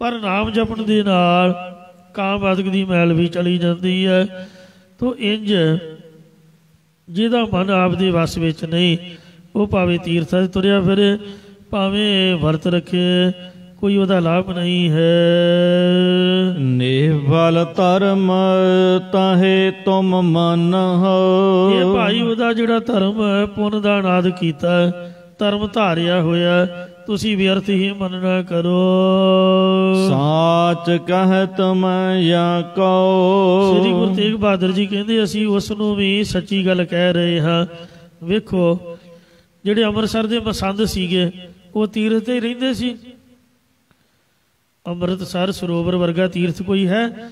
ਪਰ ਨਾਮ ਜਪਣ ਦੇ ਨਾਲ ਕਾਮ ਆਦਿਕ ਦੀ ਮੈਲ ਵੀ ਚਲੀ ਜਾਂਦੀ ਹੈ। ਤੋ ਇੰਜ ਜਿਹਦਾ ਮਨ ਆਪਦੇ ਵੱਸ ਵਿੱਚ ਨਹੀਂ ਉਹ ਭਾਵੇਂ ਤੀਰਥਾਂ 'ਤੇ ਤੁਰਿਆ ਫਿਰੇ ਭਾਵੇਂ ਵਰਤ ਰੱਖੇ ਕੋਈ ਉਹਦਾ ਲਾਭ ਨਹੀਂ ਹੈ। ਨਿਵਲ ਧਰਮ ਤਾਹੇ ਤੁਮ ਮੰਨਹੁ। ਇਹ ਭਾਈ ਉਹਦਾ ਜਿਹੜਾ ਧਰਮ ਹੈ ਪੁੰਨ ਦਾ ਅਨਾਦ ਕੀਤਾ ਧਰਮ ਧਾਰਿਆ ਹੋਇਆ ਤੁਸੀਂ ਵਿਅਰਥ ਹੀ ਮੰਨਣਾ ਕਰੋ। ਸਾਚ ਕਹਿਤ ਮੈਂ ਜਾਂ ਕਉ। ਸ੍ਰੀ ਗੁਰੂ ਤੇਗ ਬਹਾਦਰ ਜੀ ਕਹਿੰਦੇ ਅਸੀਂ ਉਸ ਨੂੰ ਵੀ ਸੱਚੀ ਗੱਲ ਕਹਿ ਰਹੇ ਹਾਂ। ਵੇਖੋ ਜਿਹੜੇ ਅੰਮ੍ਰਿਤਸਰ ਦੇ ਮਸੰਦ ਸੀਗੇ ਉਹ ਤੀਰਥ ਤੇ ਰਹਿੰਦੇ ਸੀ। ਅੰਮ੍ਰਿਤਸਰ ਸਰੋਵਰ ਵਰਗਾ ਤੀਰਥ ਕੋਈ ਹੈ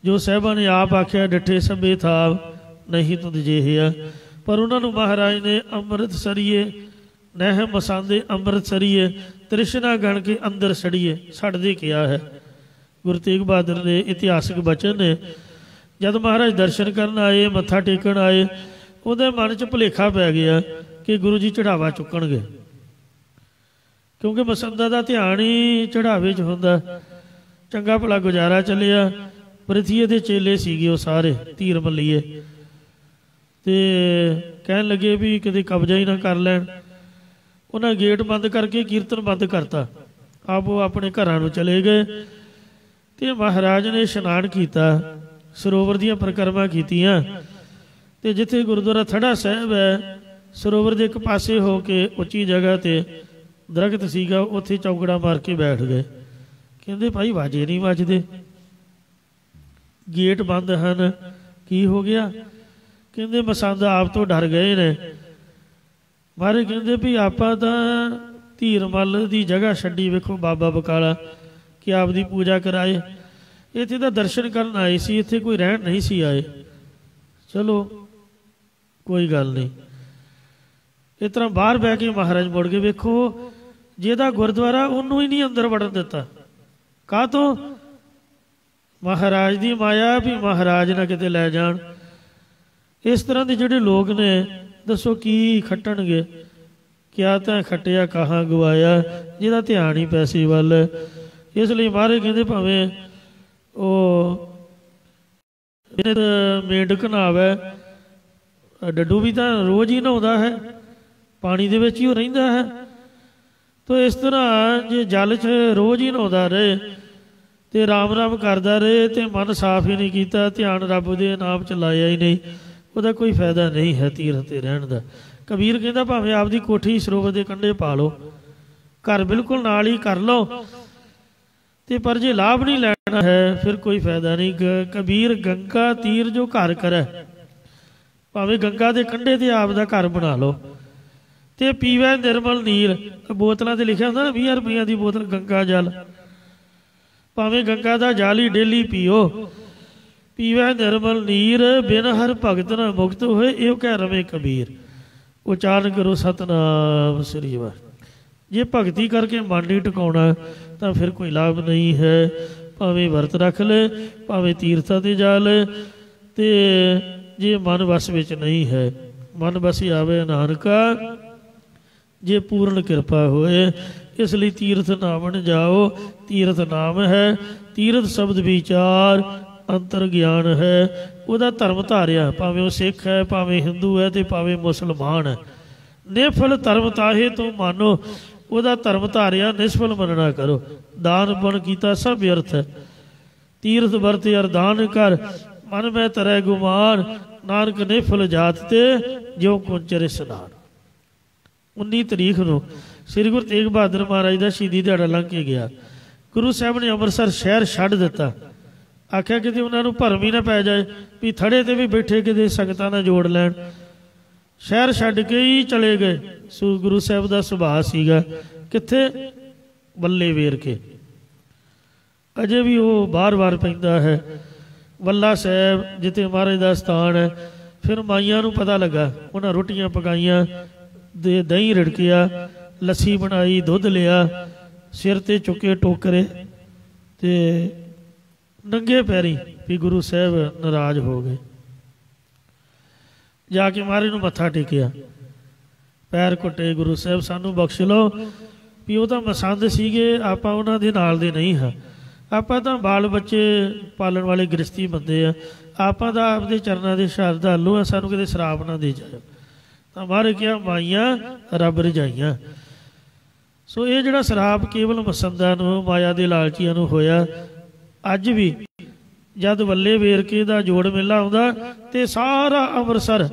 ਜੋ ਸਾਹਿਬਾਂ ਨੇ ਆਪ ਆਖਿਆ ਡਿੱਠੇ ਸਭੇ ਥਾਵ ਨਹੀਂ ਤੁਧ ਜਿਹੇ। ਪਰ ਉਹਨਾਂ ਨੂੰ ਮਹਾਰਾਜ ਨੇ ਅੰਮ੍ਰਿਤਸਰੀਏ ਨਹਿ ਮਸਾਂਦੇ ਅੰਮ੍ਰਿਤਸਰੀਏ ਤ੍ਰਿਸ਼ਨਾ ਗਣ ਕੇ ਅੰਦਰ ਸੜੀਏ ਛੱਡਦੇ ਕਿਹਾ ਹੈ। ਗੁਰੂ ਤੇਗ ਬਹਾਦਰ ਦੇ ਇਤਿਹਾਸਕ ਬਚਨ ਨੇ। ਜਦ ਮਹਾਰਾਜ ਦਰਸ਼ਨ ਕਰਨ ਆਏ ਮੱਥਾ ਟੇਕਣ ਆਏ ਉਹਦੇ ਮਨ 'ਚ ਭੁਲੇਖਾ ਪੈ ਗਿਆ ਕਿ ਗੁਰੂ ਜੀ ਚੜਾਵਾ ਚੁੱਕਣਗੇ ਕਿਉਂਕਿ ਮਸੰਦਾਂ ਦਾ ਧਿਆਨ ਹੀ ਚੜਾਵੇ 'ਚ ਹੁੰਦਾ। ਚੰਗਾ ਭਲਾ ਗੁਜ਼ਾਰਾ ਚੱਲਿਆ। ਪ੍ਰਿਥੀ ਦੇ ਚੇਲੇ ਸੀਗੇ ਉਹ ਸਾਰੇ ਧੀਰ ਮੱਲੀਏ ਤੇ ਕਹਿਣ ਲੱਗੇ ਵੀ ਕਿਤੇ ਕਬਜ਼ਾ ਹੀ ਨਾ ਕਰ ਲੈਣ। ਉਹਨਾਂ ਗੇਟ ਬੰਦ ਕਰਕੇ ਕੀਰਤਨ ਬੰਦ ਕਰਤਾ ਆਪ ਉਹ ਆਪਣੇ ਘਰਾਂ ਨੂੰ ਚਲੇ ਗਏ ਤੇ ਮਹਾਰਾਜ ਨੇ ਇਸ਼ਨਾਨ ਕੀਤਾ ਸਰੋਵਰ ਦੀਆਂ ਪਰਿਕਰਮਾ ਕੀਤੀਆਂ ਤੇ ਜਿੱਥੇ ਗੁਰਦੁਆਰਾ ਥੜਾ ਸਾਹਿਬ ਹੈ ਸਰੋਵਰ ਦੇ ਇੱਕ ਪਾਸੇ ਹੋ ਕੇ ਉੱਚੀ ਜਗ੍ਹਾ ਤੇ ਦਰਖਤ ਸੀਗਾ ਉੱਥੇ ਚੌਕੜਾ ਮਾਰ ਕੇ ਬੈਠ ਗਏ। ਕਹਿੰਦੇ ਭਾਈ ਵਾਜੇ ਨਹੀਂ ਵੱਜਦੇ ਗੇਟ ਬੰਦ ਹਨ ਕੀ ਹੋ ਗਿਆ। ਕਹਿੰਦੇ ਮਸੰਦ ਆਪ ਤੋਂ ਡਰ ਗਏ ਨੇ। ਮਹਾਰਾਜ ਕਹਿੰਦੇ ਵੀ ਆਪਾਂ ਤਾਂ ਧੀਰ ਮੱਲ ਦੀ ਜਗ੍ਹਾ ਛੱਡੀ ਵੇਖੋ ਬਾਬਾ ਬਕਾਲਾ ਕਿ ਆਪ ਦੀ ਪੂਜਾ ਕਰਾਏ ਇੱਥੇ ਤਾਂ ਦਰਸ਼ਨ ਕਰਨ ਆਏ ਸੀ ਇੱਥੇ ਕੋਈ ਰਹਿਣ ਨਹੀਂ ਸੀ ਆਏ। ਚਲੋ ਕੋਈ ਗੱਲ ਨਹੀਂ। ਇਸ ਤਰ੍ਹਾਂ ਬਾਹਰ ਬਹਿ ਕੇ ਮਹਾਰਾਜ ਮੁੜ ਕੇ ਵੇਖੋ ਜਿਹਦਾ ਗੁਰਦੁਆਰਾ ਉਹਨੂੰ ਹੀ ਨਹੀਂ ਅੰਦਰ ਵੜਨ ਦਿੱਤਾ। ਕਾਹ ਤੋਂ ਮਹਾਰਾਜ ਦੀ ਮਾਇਆ ਵੀ ਮਹਾਰਾਜ ਨਾ ਕਿਤੇ ਲੈ ਜਾਣ। ਇਸ ਤਰ੍ਹਾਂ ਦੇ ਜਿਹੜੇ ਲੋਕ ਨੇ ਦੱਸੋ ਕੀ ਖੱਟਣਗੇ। ਕਿਆ ਤਾਂ ਖੱਟਿਆ ਕਹਾਂ ਗਵਾਇਆ ਜਿਹਦਾ ਧਿਆਨ ਹੀ ਪੈਸੇ ਵੱਲ। ਇਸ ਲਈ ਮਹਾਰਾਜ ਕਹਿੰਦੇ ਭਾਵੇਂ ਉਹ ਮੇਢਕ ਨਹਾਵੇ ਡੱਡੂ ਵੀ ਤਾਂ ਰੋਜ਼ ਹੀ ਨਹਾਉਂਦਾ ਹੈ ਪਾਣੀ ਦੇ ਵਿੱਚ ਹੀ ਉਹ ਰਹਿੰਦਾ ਹੈ। ਤੋ ਇਸ ਤਰ੍ਹਾਂ ਜੇ ਜਲ 'ਚ ਰੋਜ਼ ਹੀ ਨਹਾਉਂਦਾ ਰਹੇ ਤੇ ਰਾਮ ਰਾਮ ਕਰਦਾ ਰਹੇ ਤੇ ਮਨ ਸਾਫ਼ ਹੀ ਨਹੀਂ ਕੀਤਾ ਧਿਆਨ ਰੱਬ ਦੇ ਨਾਮ 'ਚ ਲਾਇਆ ਹੀ ਨਹੀਂ ਉਹਦਾ ਕੋਈ ਫਾਇਦਾ ਨਹੀਂ ਹੈ ਤੀਰਥ 'ਤੇ ਰਹਿਣ ਦਾ। ਕਬੀਰ ਕਹਿੰਦਾ ਭਾਵੇਂ ਆਪਦੀ ਕੋਠੀ ਸਰੋਵਰ ਦੇ ਕੰਢੇ ਪਾ ਲਓ ਘਰ ਬਿਲਕੁਲ ਨਾਲ ਹੀ ਕਰ ਲਓ ਤੇ ਪਰ ਜੇ ਲਾਭ ਨਹੀਂ ਲੈਣਾ ਹੈ ਫਿਰ ਕੋਈ ਫਾਇਦਾ ਨਹੀਂ। ਕਬੀਰ ਗੰਗਾ ਤੀਰ ਜੋ ਘਰ ਕਰੇ ਭਾਵੇਂ ਗੰਗਾ ਦੇ ਕੰਢੇ ਤੇ ਆਪ ਦਾ ਘਰ ਬਣਾ ਲਓ ਤੇ ਪੀਵੇ ਨਿਰਮਲ ਨੀਰ। ਬੋਤਲਾਂ ਤੇ ਲਿਖਿਆ ਹੁੰਦਾ ਨਾ 20 ਰੁਪਈਆਂ ਦੀ ਬੋਤਲ ਗੰਗਾ ਜਲ ਭਾਵੇਂ ਗੰਗਾ ਦਾ ਜਲ ਹੀ ਡੇਲੀ ਪੀਓ। ਪੀਵੇ ਨਿਰਮਲ ਨੀਰ ਬਿਨ ਹਰ ਭਗਤ ਨਾ ਮੁਕਤ ਹੋਏ ਇਹ ਕਹਿ ਰਵੇ ਕਬੀਰ। ਉਚਾਰਨ ਕਰੋ ਸਤਨਾਮ ਸ੍ਰੀ ਵਾਹਿਗੁਰੂ। ਜੇ ਭਗਤੀ ਕਰਕੇ ਮਨ ਨਹੀਂ ਟਿਕਾਉਣਾ ਤਾਂ ਫਿਰ ਕੋਈ ਲਾਭ ਨਹੀਂ ਹੈ। ਭਾਵੇਂ ਵਰਤ ਰੱਖ ਲੈ ਭਾਵੇਂ ਤੀਰਥਾਂ 'ਤੇ ਜਾ ਲੈ ਤੇ ਜੇ ਮਨ ਵਸ ਵਿੱਚ ਨਹੀਂ ਹੈ ਮਨ ਵਸੀ ਆਵੇ ਨਾਨਕਾ ਜੇ ਪੂਰਨ ਕਿਰਪਾ ਹੋਏ। ਇਸ ਲਈ ਤੀਰਥ ਨਾਮਣ ਜਾਓ। ਤੀਰਥ ਨਾਮ ਹੈ ਤੀਰਥ ਸ਼ਬਦ ਵਿਚਾਰ ਅੰਤਰ ਗਿਆਨ ਹੈ। ਉਹਦਾ ਧਰਮ ਧਾਰਿਆ ਭਾਵੇਂ ਉਹ ਸਿੱਖ ਹੈ ਭਾਵੇਂ ਹਿੰਦੂ ਹੈ ਤੇ ਭਾਵੇਂ ਮੁਸਲਮਾਨ ਹੈ। ਨਿਫਲ ਧਰਮ ਤਾਹੇ ਤੋਂ ਮਾਨੋ ਉਹਦਾ ਧਰਮ ਧਾਰਿਆ ਨਿਸਫਲ ਮੰਨਣਾ ਕਰੋ। ਦਾਨ ਪੁੰਨ ਕੀਤਾ ਸਭ ਅਰਥ ਹੈ। ਤੀਰਥ ਵਰਤ ਅਰਦਾਨ ਕਰ ਮਨ ਮੈਂ ਤਰੈ ਗੁਮਾਨ ਨਾਨਕ ਨਿਫਲ ਜਾਤ ਤੇ ਜਿਉ ਕੁੰਚਰ ਇਸਨਾਨ। 19 ਤਰੀਕ ਨੂੰ ਸ੍ਰੀ ਗੁਰੂ ਤੇਗ ਬਹਾਦਰ ਮਹਾਰਾਜ ਦਾ ਸ਼ਹੀਦੀ ਦਿਹਾੜਾ ਲੰਘ ਕੇ ਗਿਆ। ਗੁਰੂ ਸਾਹਿਬ ਨੇ ਅੰਮ੍ਰਿਤਸਰ ਸ਼ਹਿਰ ਛੱਡ ਦਿੱਤਾ। ਆਖਿਆ ਕਿਤੇ ਉਹਨਾਂ ਨੂੰ ਭਰਮ ਹੀ ਨਾ ਪੈ ਜਾਏ ਵੀ ਥੜੇ ਤੇ ਵੀ ਬੈਠੇ ਕਿਤੇ ਸੰਗਤਾਂ ਨਾਲ ਜੋੜ ਲੈਣ। ਸ਼ਹਿਰ ਛੱਡ ਕੇ ਹੀ ਚਲੇ ਗਏ। ਸੋ ਗੁਰੂ ਸਾਹਿਬ ਦਾ ਸੁਭਾਅ ਸੀਗਾ ਕਿੱਥੇ ਬੱਲੇ ਵੇਰ ਕੇ ਅਜੇ ਵੀ ਉਹ ਬਾਰ-ਬਾਰ ਪੈਂਦਾ ਹੈ। ਵੱਲਾ ਸਾਹਿਬ ਜਿੱਥੇ ਮਹਾਰਾਜ ਦਾ ਸਥਾਨ ਹੈ फिर माइयां नूं पता लगा, उन्हें रोटियां पकाइयां, दही रिड़किया, लस्सी बनाई, दुध लिया, सिर ते चुके टोकरे ते नंगे पैरी भी गुरु साहब नाराज हो गए। जाके महाराज नूं मत्था टेकिया, पैर घुੱਟੇ, गुरु साहब सानू बख्श लो भी वो तो मसंद सीगे, आपां उन्हां दे नाल दे नहीं हाँ, आपां तां बाल बच्चे पालन वाले गृहस्थी बंदे आ, आपां तां आपदे चरनां दे शरधालू आ, सानू किते शराब ना दे जाए। तां महाराज कहा माइयां रब रजाइयां। सो ये जिहड़ा शराब केवल मसंदां नूं, माया दे लालचियां नूं होया, अज भी जद वल्ले वेरके दा जोड़ मेला आउंदा ते सारा अमृतसर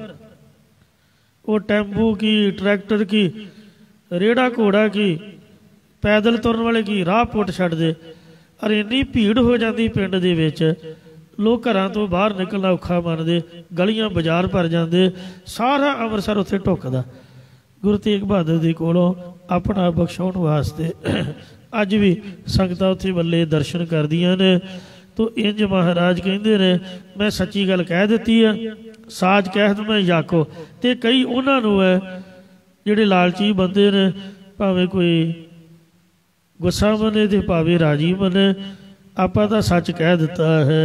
वो टैंपू की, ट्रैक्टर की, रेड़ा घोड़ा की, पैदल तुरन वाले की राह पुट छड्डदे, और इन्नी भीड़ हो जाती पिंड दे विच, लोग घरां तो बाहर निकलना औखा मनदे, गलियां बाजार भर जाते, सारा अमृतसर उत्थे ढुकदा गुरु तेग बहादुर जी कोलों अपना बख्शाउण वास्ते। अज भी संगतां उत्थे वल्ले दर्शन करदियां ने। तो इंज महाराज कहते ने, मैं सच्ची गल कह दी है, साज कहत मैं याको। तो कई उन्होंने है जिहड़े लालची बंदे ने, भावें कोई गुस्सा मने ते भावें राजी मने, आपां तां सच कह दिता है।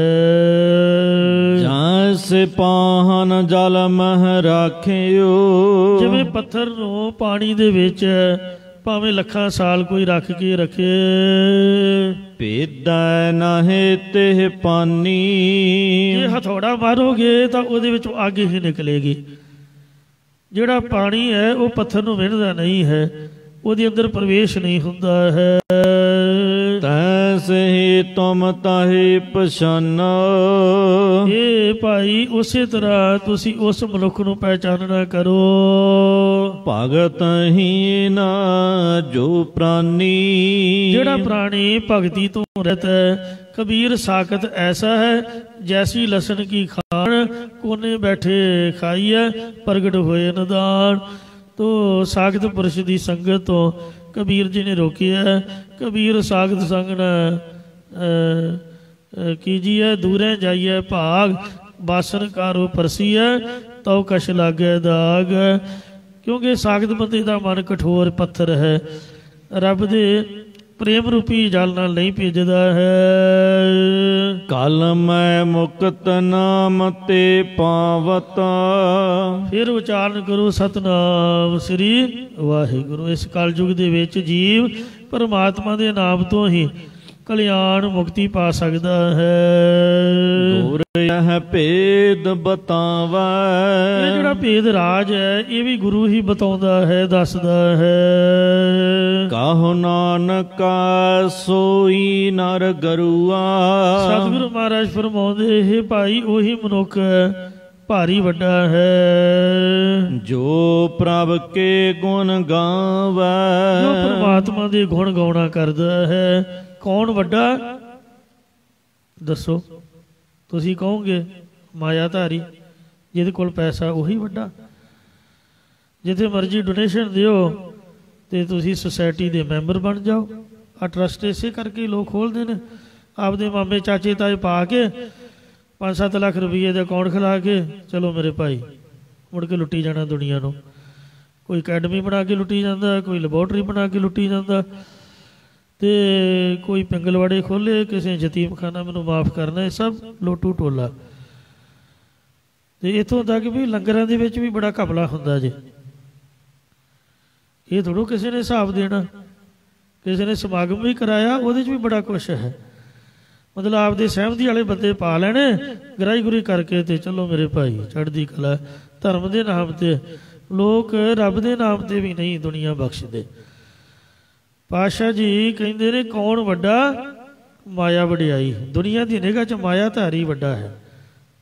जैसे पाहन जल मह राखियो, जिवें पत्थर नूं पानी दे विच भावें लखां साल कोई रख के रखे, भेदा नाहे तेह पानी, जे हथौड़ा मारोगे तो उहदे विचों अग ही निकलेगी। जिहड़ा पानी है वह पत्थर नूं विंधदा नहीं है, उहदे अंदर प्रवेश नहीं हुंदा है। तैसे ही तुम ताहि पछानो, ये भाई उसे तरह तुसी उस मनुख नूं पहचानना करो, भगत ही ना जो प्राणी, जिहड़ा प्राणी भगती तो रहता है। कबीर साकत ऐसा है जैसी लसन की खान, कोने बैठे खाई है प्रगट होए निदान। तो सागत पुरुष की संगत तो कबीर जी ने रोकी है। कबीर सागत संग न कीजिए, दूरे जाइए भाग, बासन कारो परसी है तो कश लागे दाग। क्योंकि सागत बंदे का मन कठोर पत्थर है, रब दे प्रेम रूपी जल नाल नहीं भेजदा है। कल मैं मुक्त नाम ते पावता, फिर उचारण करो सतनाम श्री वाहिगुरु। इस कलयुग दे विच जीव परमात्मा दे नाम तो ही कल्याण मुक्ति पा सकता है। गुर यह भेद बतावा, ये जिहड़ा भेद राज है ये भी गुरु ही बताउंदा है, दसदा है। कहो नानका सोई नर गरुआ, सतगुरु महाराज फरमाउंदे हे भाई ओही मनुख भारी वड्डा है, जो प्रभ के गुण गावे, जो परमात्मा दे गुण गाउणा करदा है। कौन वड्डा दसो? तुसी कहोगे मायाधारी, जिहदे कोल पैसा उही वड्डा। जिथे मर्जी डोनेशन दिओ ते तुसी सोसाइटी दे मैंबर बन जाओ। आ ट्रस्ट इसे करके लोग खोलते हैं, आपदे मामे चाचे ताए पा के 5-7 लाख रुपये का अकाउंट खिला के चलो मेरे भाई मुड़ के लुट्टी जाना दुनिया को। कोई अकैडमी बना के लुट्टी जाता, कोई लैबोरेटरी बना के लुट्टी जाता, तो कोई पिंगलवाड़े खोले, किसी यतीम खाना मैनू माफ़ करना, है सब लोटू टोला। तो इतों तक भी लंगरां दे विच भी बड़ा घपला हुंदा जे। ये थोड़ो किसी ने हिसाब देना, किसी ने समागम भी कराया उहदे च भी बड़ा कुछ है। मतलब आपदे सहमति वाले बंदे पा लैने, गराई गुराई करके ते चलो मेरे भाई चढ़दी कला। धर्म के नाम ते लोग रब के नाम ते भी नहीं दुनिया बख्शदे। पातशाह जी कहते ने कौन वड्डा माया वड्याई। दुनिया की निगाह च मायाधारी वड्डा है,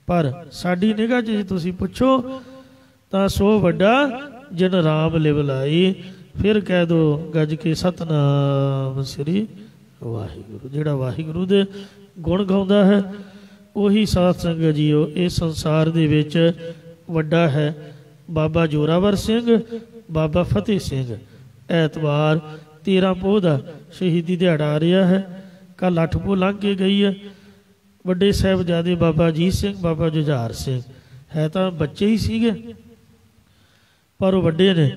पर साडी निगाह च जे तुसीं पुछो तां सो वड्डा जिन राम लिव लाई। फिर कह दो गज के सतनाम श्री वाहिगुरु। जिहड़ा वाहिगुरु दे गुण गाउंदा है उही साध संगत जीओ इस संसार दे विच वड्डा है। बाबा जोरावर सिंह, बाबा फतेह सिंह, ऐतवार 13 पोह का शहीदी दिहाड़ा आ रहा है। कल 8 पोह लंघ के गई है। वड्डे साहिबजादे बाबा अजीत सिंह, बाबा जुझार सिंह ਹੈ ਤਾਂ ਬੱਚੇ ਹੀ ਸੀਗੇ, ਪਰ ਉਹ ਵੱਡੇ ਨੇ,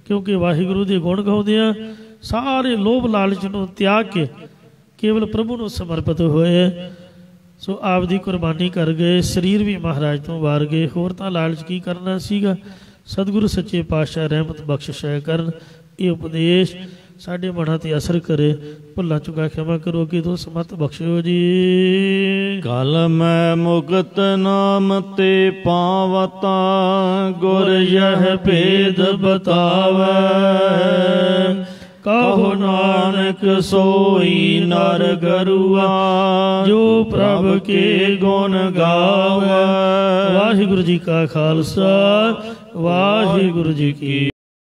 ਕਿਉਂਕਿ ਵਾਹਿਗੁਰੂ ਦੇ ਗੁਣ ਗਾਉਂਦੇ ਆ, ਸਾਰੇ ਲੋਭ ਲਾਲਚ ਨੂੰ ਤਿਆਗ ਕੇ ਕੇਵਲ ਪ੍ਰਭੂ ਨੂੰ ਸਮਰਪਿਤ ਹੋਏ। ਸੋ ਆਪ ਦੀ ਕੁਰਬਾਨੀ ਕਰ ਗਏ, ਸਰੀਰ ਵੀ ਮਹਾਰਾਜ ਤੋਂ ਵਾਰ ਗਏ, ਹੋਰ ਤਾਂ ਲਾਲਚ ਕੀ ਕਰਨਾ ਸੀਗਾ। ਸਤਿਗੁਰੂ ਸੱਚੇ ਪਾਤਸ਼ਾਹ ਰਹਿਮਤ ਬਖਸ਼ਿਸ਼ ਕਰਨ, ਇਹ ਉਪਦੇਸ਼ ਸਾਡੇ ਮਨਾਂ ਤੇ ਅਸਰ ਕਰੇ। ਭੁੱਲਾਂ ਚੁਕਾ ਖਿਮਾ ਕਰੋ, ਕਿ ਦੋ ਸਮਤ ਬਖਸ਼ਿਓ ਜੀ। ਕਲ ਮੈਂ ਮੁਕਤ ਨਾਮ ਤੇ ਪਾਵਤਾ, ਗੁਰ ਯਹ ਭੇਦ ਬਤਾਵੈ। ਕਹੋ ਨਾਨਕ ਸੋਈ ਨਰ ਗਰੂਆ, ਜੋ ਪ੍ਰਭ ਕੇ ਗੁਣ ਗਾਵੈ। ਵਾਹਿਗੁਰੂ ਜੀ ਕਾ ਖਾਲਸਾ, ਵਾਹਿਗੁਰੂ ਜੀ ਕੀ